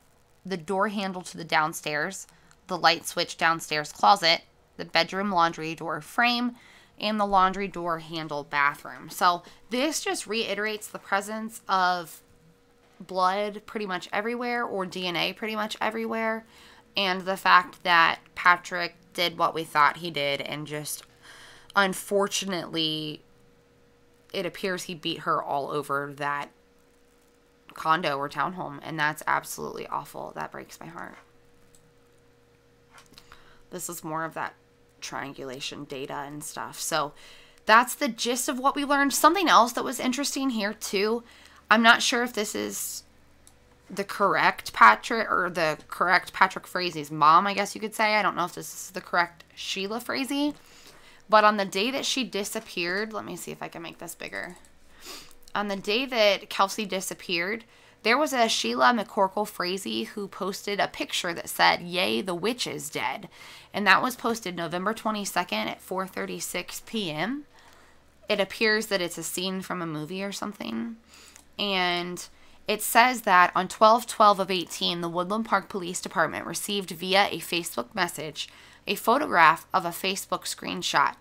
the door handle to the downstairs, the light switch downstairs closet, the bedroom laundry door frame, and the laundry door handle bathroom. So this just reiterates the presence of blood pretty much everywhere, or DNA pretty much everywhere. and the fact that Patrick did what we thought he did and just, unfortunately, it appears he beat her all over that condo or townhome, and that's absolutely awful. That breaks my heart. This is more of that triangulation data and stuff. So that's the gist of what we learned. Something else that was interesting here too, I'm not sure if this is the correct Patrick or the correct Patrick Frazee's mom, I guess you could say. I don't know if this is the correct Sheila Frazee, but on the day that she disappeared, let me see if I can make this bigger. On the day that Kelsey disappeared, there was a Sheila McCorkle Frazee who posted a picture that said, "Yay, the witch is dead." And that was posted November 22nd at 4:36 p.m. It appears that it's a scene from a movie or something. And it says that on 12/12/18, the Woodland Park Police Department received via a Facebook message a photograph of a Facebook screenshot.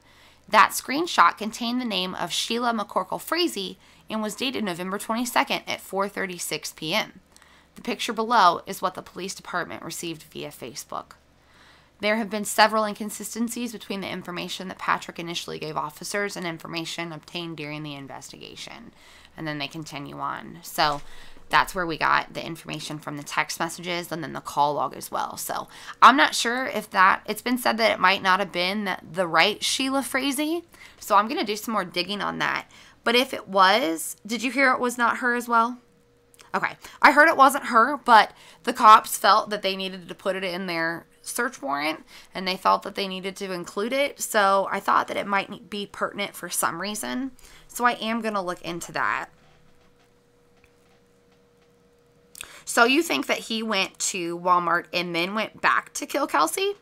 That screenshot contained the name of Sheila McCorkle Frazee and was dated November 22nd at 4:36 p.m. The picture below is what the police department received via Facebook. There have been several inconsistencies between the information that Patrick initially gave officers and information obtained during the investigation. And then they continue on. So that's where we got the information from the text messages and then the call log as well. So I'm not sure if it's been said that it might not have been the right Sheila Frazee. So I'm going to do some more digging on that. But if it was, did you hear it was not her as well? Okay. I heard it wasn't her, but the cops felt that they needed to put it in their search warrant and they felt that they needed to include it. So I thought that it might be pertinent for some reason. So I am going to look into that. So you think that he went to Walmart and then went back to kill Kelsey?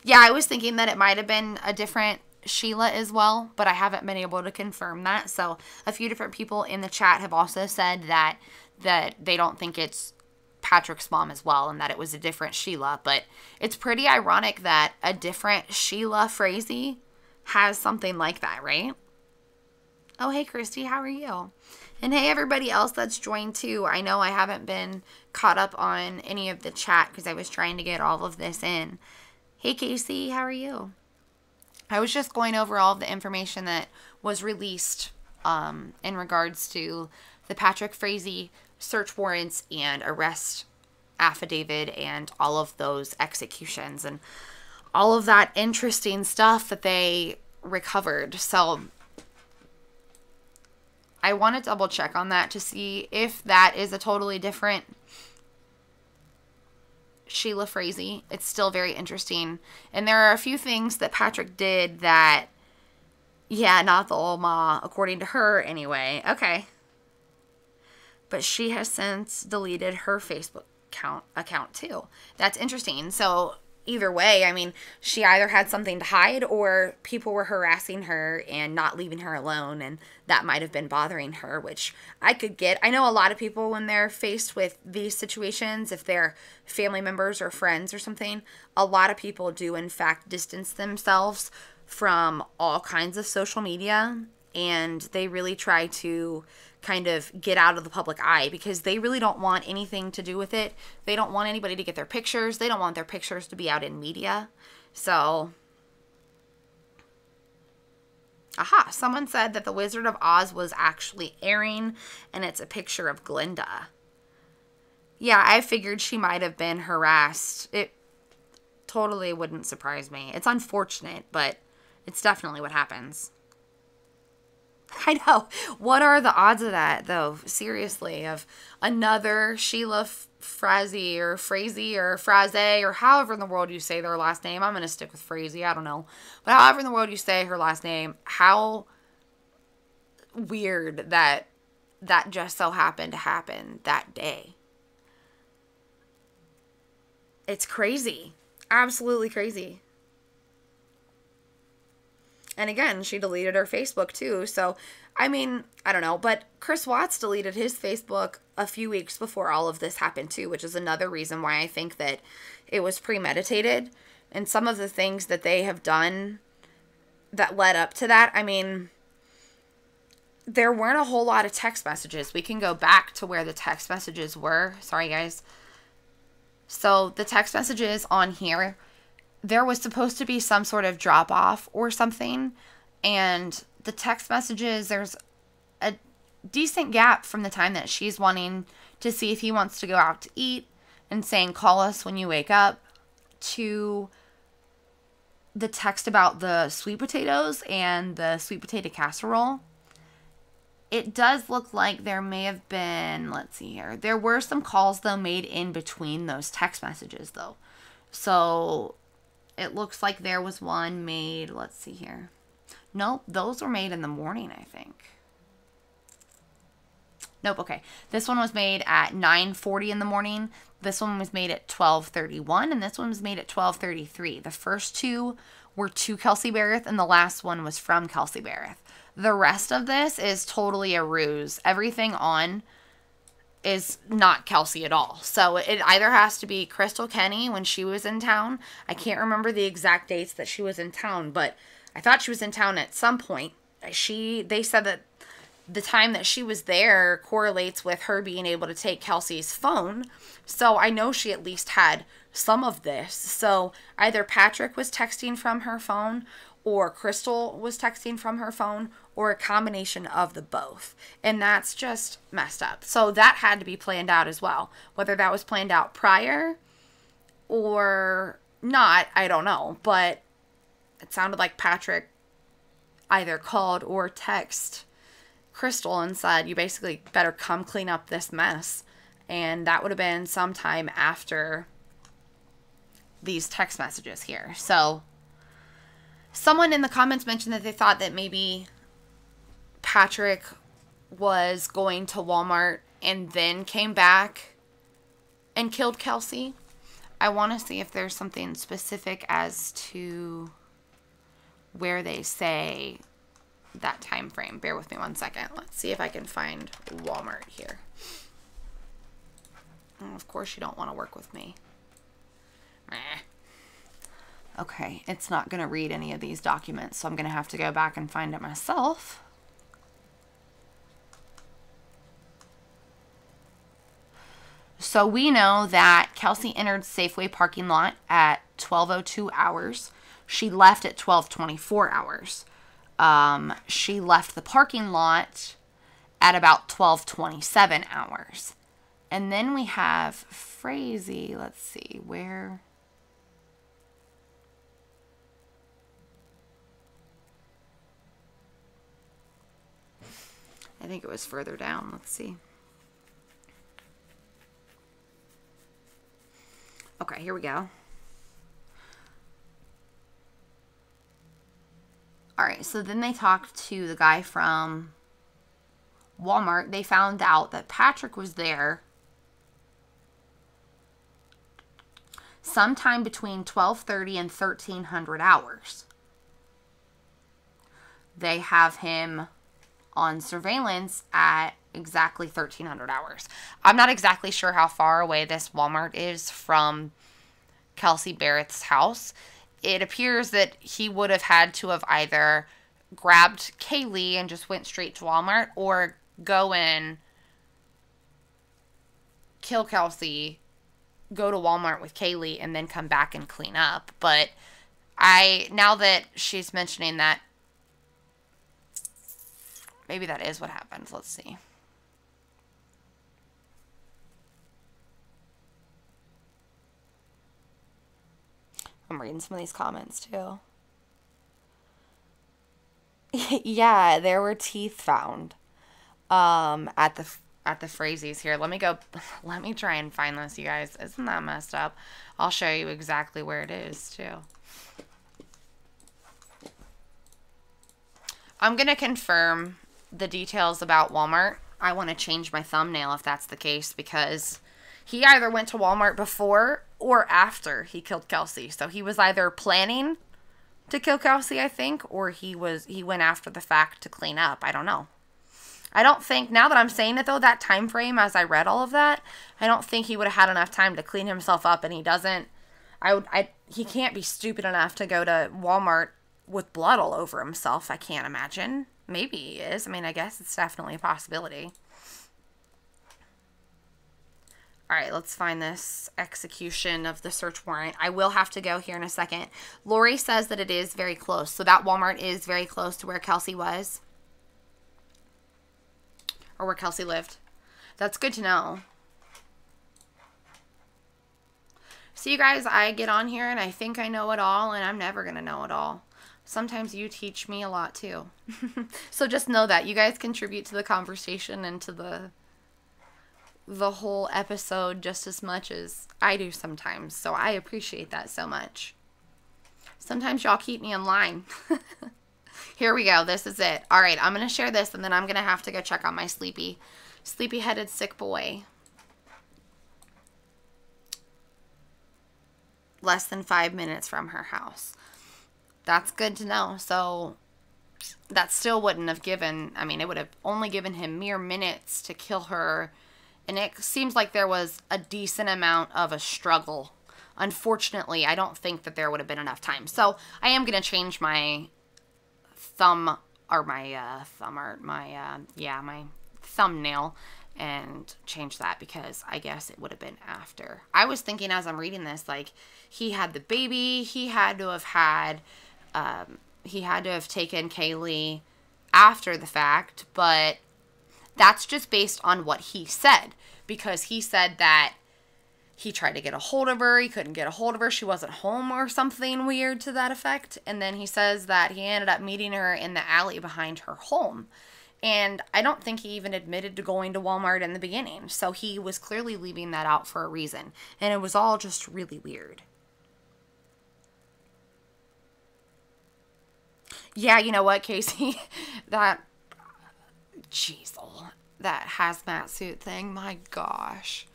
Yeah, I was thinking that it might have been a different Sheila as well, but I haven't been able to confirm that. So a few different people in the chat have also said that they don't think it's Patrick's mom as well and that it was a different Sheila. But it's pretty ironic that a different Sheila Frazee has something like that, right? Oh, hey, Christy, how are you? And hey, everybody else that's joined too. I know I haven't been caught up on any of the chat because I was trying to get all of this in. Hey, Casey, how are you? I was just going over all of the information that was released in regards to the Patrick Frazee search warrants and arrest affidavit and all of those executions and all of that interesting stuff that they recovered. So I want to double check on that to see if that is a totally different Sheila Frazee. It's still very interesting. And there are a few things that Patrick did that, yeah, not the old ma, according to her anyway. Okay. But she has since deleted her Facebook account too. That's interesting. So either way, I mean, she either had something to hide or people were harassing her and not leaving her alone, and that might have been bothering her, which I could get. I know a lot of people when they're faced with these situations, if they're family members or friends or something, a lot of people do in fact distance themselves from all kinds of social media, and they really try to kind of get out of the public eye because they really don't want anything to do with it. They don't want anybody to get their pictures. They don't want their pictures to be out in media. So, aha, someone said that The Wizard of Oz was actually airing and it's a picture of Glinda. Yeah, I figured she might have been harassed. It totally wouldn't surprise me. It's unfortunate, but it's definitely what happens. I know. What are the odds of that, though? Seriously, of another Sheila Frazee or Frazee or Frazee or however in the world you say their last name. I'm going to stick with Frazee. I don't know. But however in the world you say her last name, how weird that just so happened to happen that day. It's crazy. Absolutely crazy. And again, she deleted her Facebook too. So, I mean, I don't know. But Chris Watts deleted his Facebook a few weeks before all of this happened too, which is another reason why I think that it was premeditated. And some of the things that they have done that led up to that, I mean, there weren't a whole lot of text messages. We can go back to where the text messages were. Sorry, guys. So the text messages on here, there was supposed to be some sort of drop off or something. And the text messages, there's a decent gap from the time that she's wanting to see if he wants to go out to eat and saying, call us when you wake up, to the text about the sweet potatoes and the sweet potato casserole. It does look like there may have been, let's see here, there were some calls, though, made in between those text messages, though. So it looks like there was one made, let's see here. Nope, those were made in the morning, I think. Nope, okay. This one was made at 9:40 in the morning. This one was made at 12:31, and this one was made at 12:33. The first two were to Kelsey Berreth, and the last one was from Kelsey Berreth. The rest of this is totally a ruse. Everything on is not Kelsey at all. So it either has to be Crystal Kenny when she was in town. I can't remember the exact dates that she was in town, but I thought she was in town at some point. They said that the time that she was there correlates with her being able to take Kelsey's phone. So I know she at least had some of this. So either Patrick was texting from her phone, or Crystal was texting from her phone, or a combination of the both. And that's just messed up. So that had to be planned out as well. Whether that was planned out prior or not, I don't know. But it sounded like Patrick either called or texted Crystal and said, you basically better come clean up this mess. And that would have been sometime after these text messages here. So someone in the comments mentioned that they thought that maybe Patrick was going to Walmart and then came back and killed Kelsey. I want to see if there's something specific as to where they say that time frame. Bear with me one second. Let's see if I can find Walmart here. Oh, of course you don't want to work with me. Okay, it's not going to read any of these documents, so I'm going to have to go back and find it myself. So we know that Kelsey entered Safeway parking lot at 12:02 hours. She left at 12:24 hours. She left the parking lot at about 12:27 hours. And then we have Frazee. Let's see, where... I think it was further down. Let's see. Okay, here we go. Alright, so then they talked to the guy from Walmart. They found out that Patrick was there sometime between 12:30 and 1300 hours. They have him on surveillance at exactly 1300 hours. I'm not exactly sure how far away this Walmart is from Kelsey Berreth's house. It appears that he would have had to have either grabbed Kaylee and just went straight to Walmart, or go in, kill Kelsey, go to Walmart with Kaylee, and then come back and clean up. But now that she's mentioning that, maybe that is what happens. Let's see. I'm reading some of these comments too. Yeah, there were teeth found at the Frazees here. Let me try and find this, you guys. Isn't that messed up? I'll show you exactly where it is too. I'm going to confirm the details about Walmart. I want to change my thumbnail if that's the case, because he either went to Walmart before or after he killed Kelsey. So he was either planning to kill Kelsey, I think, or he went after the fact to clean up. I don't know. I don't think, now that I'm saying it though, that time frame as I read all of that, I don't think he would have had enough time to clean himself up, and he doesn't. He can't be stupid enough to go to Walmart with blood all over himself. I can't imagine. Maybe he is. I mean, I guess it's definitely a possibility. All right, let's find this execution of the search warrant. I will have to go here in a second. Lori says that it is very close. So that Walmart is very close to where Kelsey was. Or where Kelsey lived. That's good to know. See, you guys, I get on here and I think I know it all, and I'm never going to know it all. Sometimes you teach me a lot too. So just know that. You guys contribute to the conversation and to the whole episode just as much as I do sometimes. So I appreciate that so much. Sometimes y'all keep me in line. Here we go. This is it. All right, I'm going to share this, and then I'm going to have to go check on my sleepy-headed sick boy. Less than 5 minutes from her house. That's good to know. So that still wouldn't have given, I mean, it would have only given him mere minutes to kill her. And it seems like there was a decent amount of a struggle. Unfortunately, I don't think that there would have been enough time. So I am going to change my thumbnail and change that, because I guess it would have been after. I was thinking as I'm reading this, like, he had the baby, he had to have taken Kaylee after the fact, but that's just based on what he said, because he said that he tried to get a hold of her, he couldn't get a hold of her, she wasn't home or something weird to that effect, and then he says that he ended up meeting her in the alley behind her home. And I don't think he even admitted to going to Walmart in the beginning. So he was clearly leaving that out for a reason. And it was all just really weird. Yeah, you know what, Casey? That hazmat suit thing, my gosh.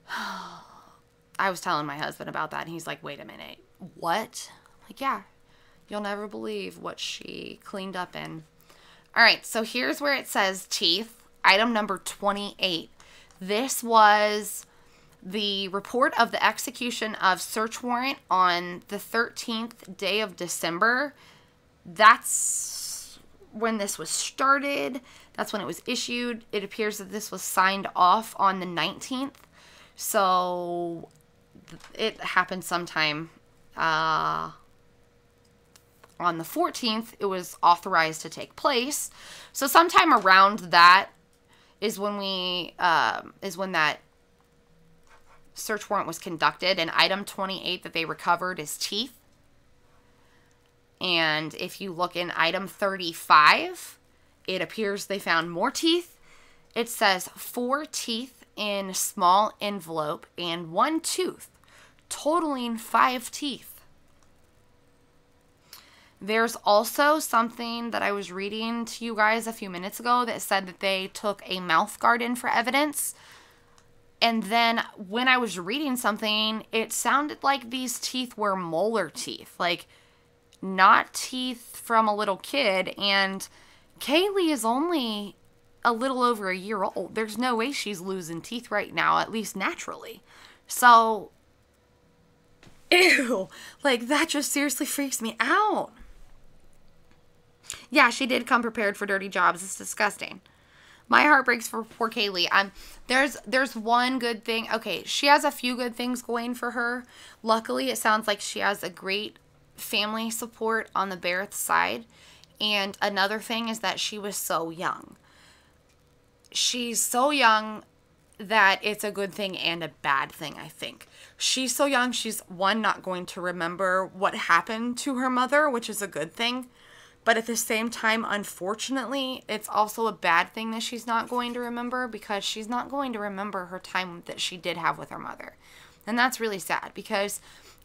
I was telling my husband about that, and he's like, wait a minute. What? Like, yeah, you'll never believe what she cleaned up in. All right, so here's where it says teeth, item number 28. This was the report of the execution of search warrant on the 13th day of December. That's when this was started. That's when it was issued. It appears that this was signed off on the 19th. So it happened sometime on the 14th, it was authorized to take place. So sometime around that is when that search warrant was conducted. And item 28 that they recovered is teeth. And if you look in item 35, it appears they found more teeth. It says 4 teeth in small envelope and 1 tooth, totaling 5 teeth. There's also something that I was reading to you guys a few minutes ago that said that they took a mouth guard in for evidence. And then when I was reading something, it sounded like these teeth were molar teeth. Like, not teeth from a little kid. And Kaylee is only a little over a year old. There's no way she's losing teeth right now, at least naturally. So, ew. Like, that just seriously freaks me out. Yeah, she did come prepared for dirty jobs. It's disgusting. My heart breaks for poor Kaylee. There's one good thing. Okay, she has a few good things going for her. Luckily, it sounds like she has a great family support on the Berreth side. And another thing is that she was so young. She's so young that it's a good thing and a bad thing, I think. She's so young, she's, one, not going to remember what happened to her mother, which is a good thing. But at the same time, unfortunately, it's also a bad thing that she's not going to remember, because she's not going to remember her time that she did have with her mother. And that's really sad, because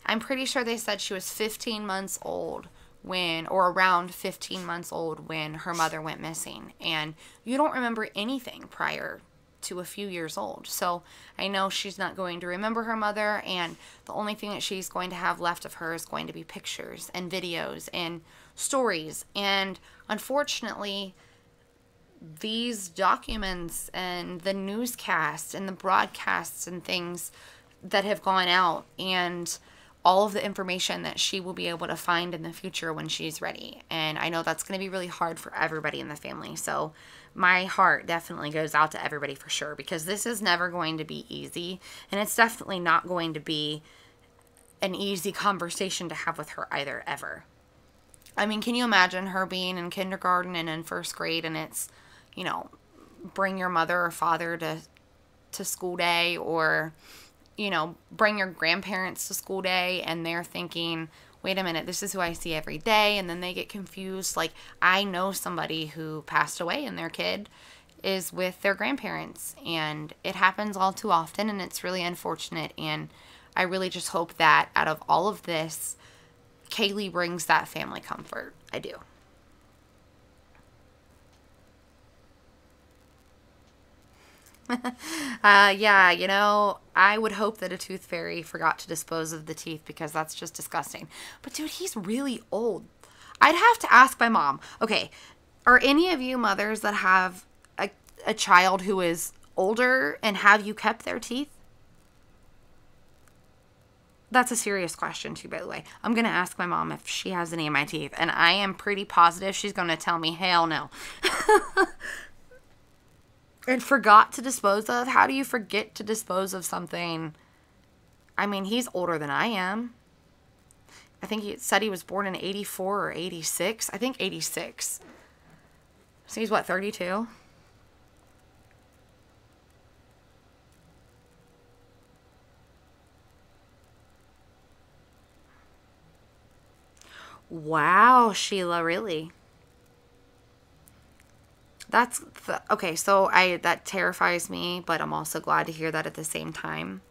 I'm pretty sure they said she was 15 months old when, or around 15 months old when her mother went missing. And you don't remember anything prior to a few years old. So I know she's not going to remember her mother, and the only thing that she's going to have left of her is going to be pictures and videos and stories. And unfortunately, these documents and the newscasts and the broadcasts and things that have gone out, and all of the information that she will be able to find in the future when she's ready. And I know that's going to be really hard for everybody in the family. So my heart definitely goes out to everybody for sure, because this is never going to be easy. And it's definitely not going to be an easy conversation to have with her either, ever. I mean, can you imagine her being in kindergarten and in first grade, and it's, you know, bring your mother or father to school day, or, you know, bring your grandparents to school day, and they're thinking, wait a minute, this is who I see every day, and then they get confused. Like, I know somebody who passed away and their kid is with their grandparents, and it happens all too often, and it's really unfortunate, and I really just hope that out of all of this, Kaylee brings that family comfort. I do. Yeah, you know, I would hope that a tooth fairy forgot to dispose of the teeth, because that's just disgusting. But dude, he's really old. I'd have to ask my mom. Okay, are any of you mothers that have a child who is older, and have you kept their teeth? That's a serious question too, by the way. I'm going to ask my mom if she has any of my teeth, and I am pretty positive she's going to tell me, hell no. And forgot to dispose of? How do you forget to dispose of something? I mean, he's older than I am. I think he said he was born in 84 or 86. I think 86. So he's what, 32? Wow, Sheila, really? Okay, so that terrifies me, but I'm also glad to hear that at the same time.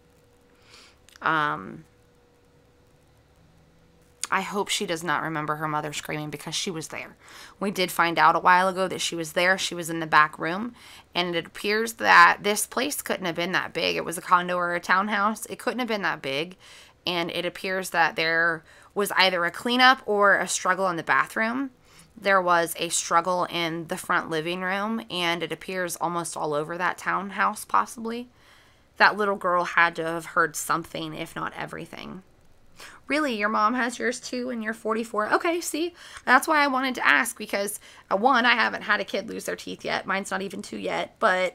I hope she does not remember her mother screaming, because she was there. We did find out a while ago that she was there. She was in the back room, and it appears that this place couldn't have been that big. It was a condo or a townhouse. It couldn't have been that big, and it appears that there was either a cleanup or a struggle in the bathroom. There was a struggle in the front living room, and it appears almost all over that townhouse, possibly. That little girl had to have heard something, if not everything. Really? Your mom has yours too, and you're 44? Okay, see? That's why I wanted to ask, because, one, I haven't had a kid lose their teeth yet. Mine's not even 2 yet, but...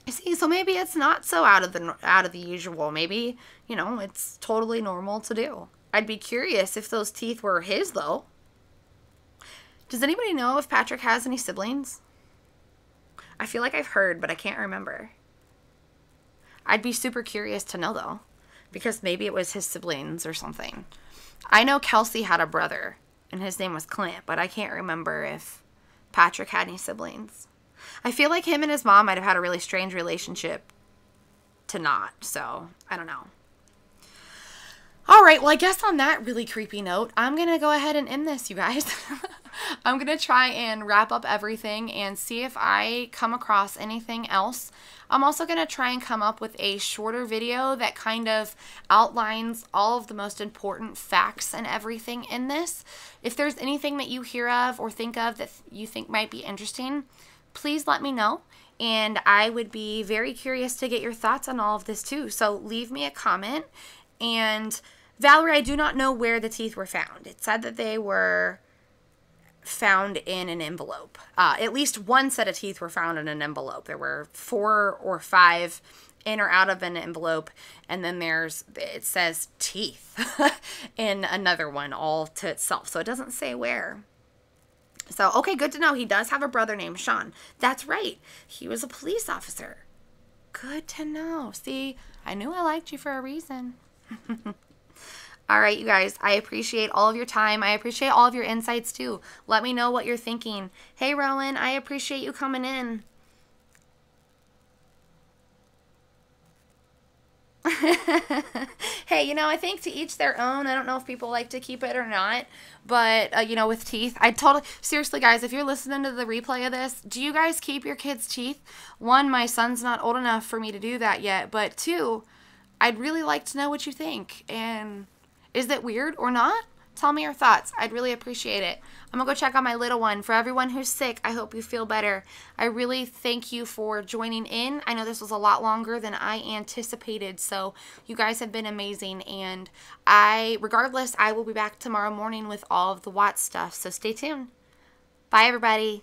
See, so maybe it's not so out of the usual. Maybe, you know, it's totally normal to do. I'd be curious if those teeth were his, though. Does anybody know if Patrick has any siblings? I feel like I've heard, but I can't remember. I'd be super curious to know, though, because maybe it was his siblings or something. I know Kelsey had a brother, and his name was Clint, but I can't remember if Patrick had any siblings. I feel like him and his mom might have had a really strange relationship to not, so I don't know. All right, well, I guess on that really creepy note, I'm going to go ahead and end this, you guys. I'm going to try and wrap up everything and see if I come across anything else. I'm also going to try and come up with a shorter video that kind of outlines all of the most important facts and everything in this. If there's anything that you hear of or think of that you think might be interesting, please let me know. And I would be very curious to get your thoughts on all of this too. So leave me a comment. And Valerie, I do not know where the teeth were found. It said that they were found in an envelope. At least one set of teeth were found in an envelope. There were 4 or 5 in or out of an envelope. And then it says teeth in another one all to itself. So it doesn't say where. So, okay, good to know. He does have a brother named Sean. That's right. He was a police officer. Good to know. See, I knew I liked you for a reason. All right, you guys, I appreciate all of your time. I appreciate all of your insights, too. Let me know what you're thinking. Hey, Rowan, I appreciate you coming in. Hey, you know, I think to each their own. I don't know if people like to keep it or not. But, you know, with teeth, seriously, guys, if you're listening to the replay of this, do you guys keep your kids' teeth? 1, my son's not old enough for me to do that yet. But 2, I'd really like to know what you think. And is it weird or not? Tell me your thoughts. I'd really appreciate it. I'm going to go check on my little one. For everyone who's sick, I hope you feel better. I really thank you for joining in. I know this was a lot longer than I anticipated, so you guys have been amazing. And regardless, I will be back tomorrow morning with all of the Watts stuff, so stay tuned. Bye, everybody.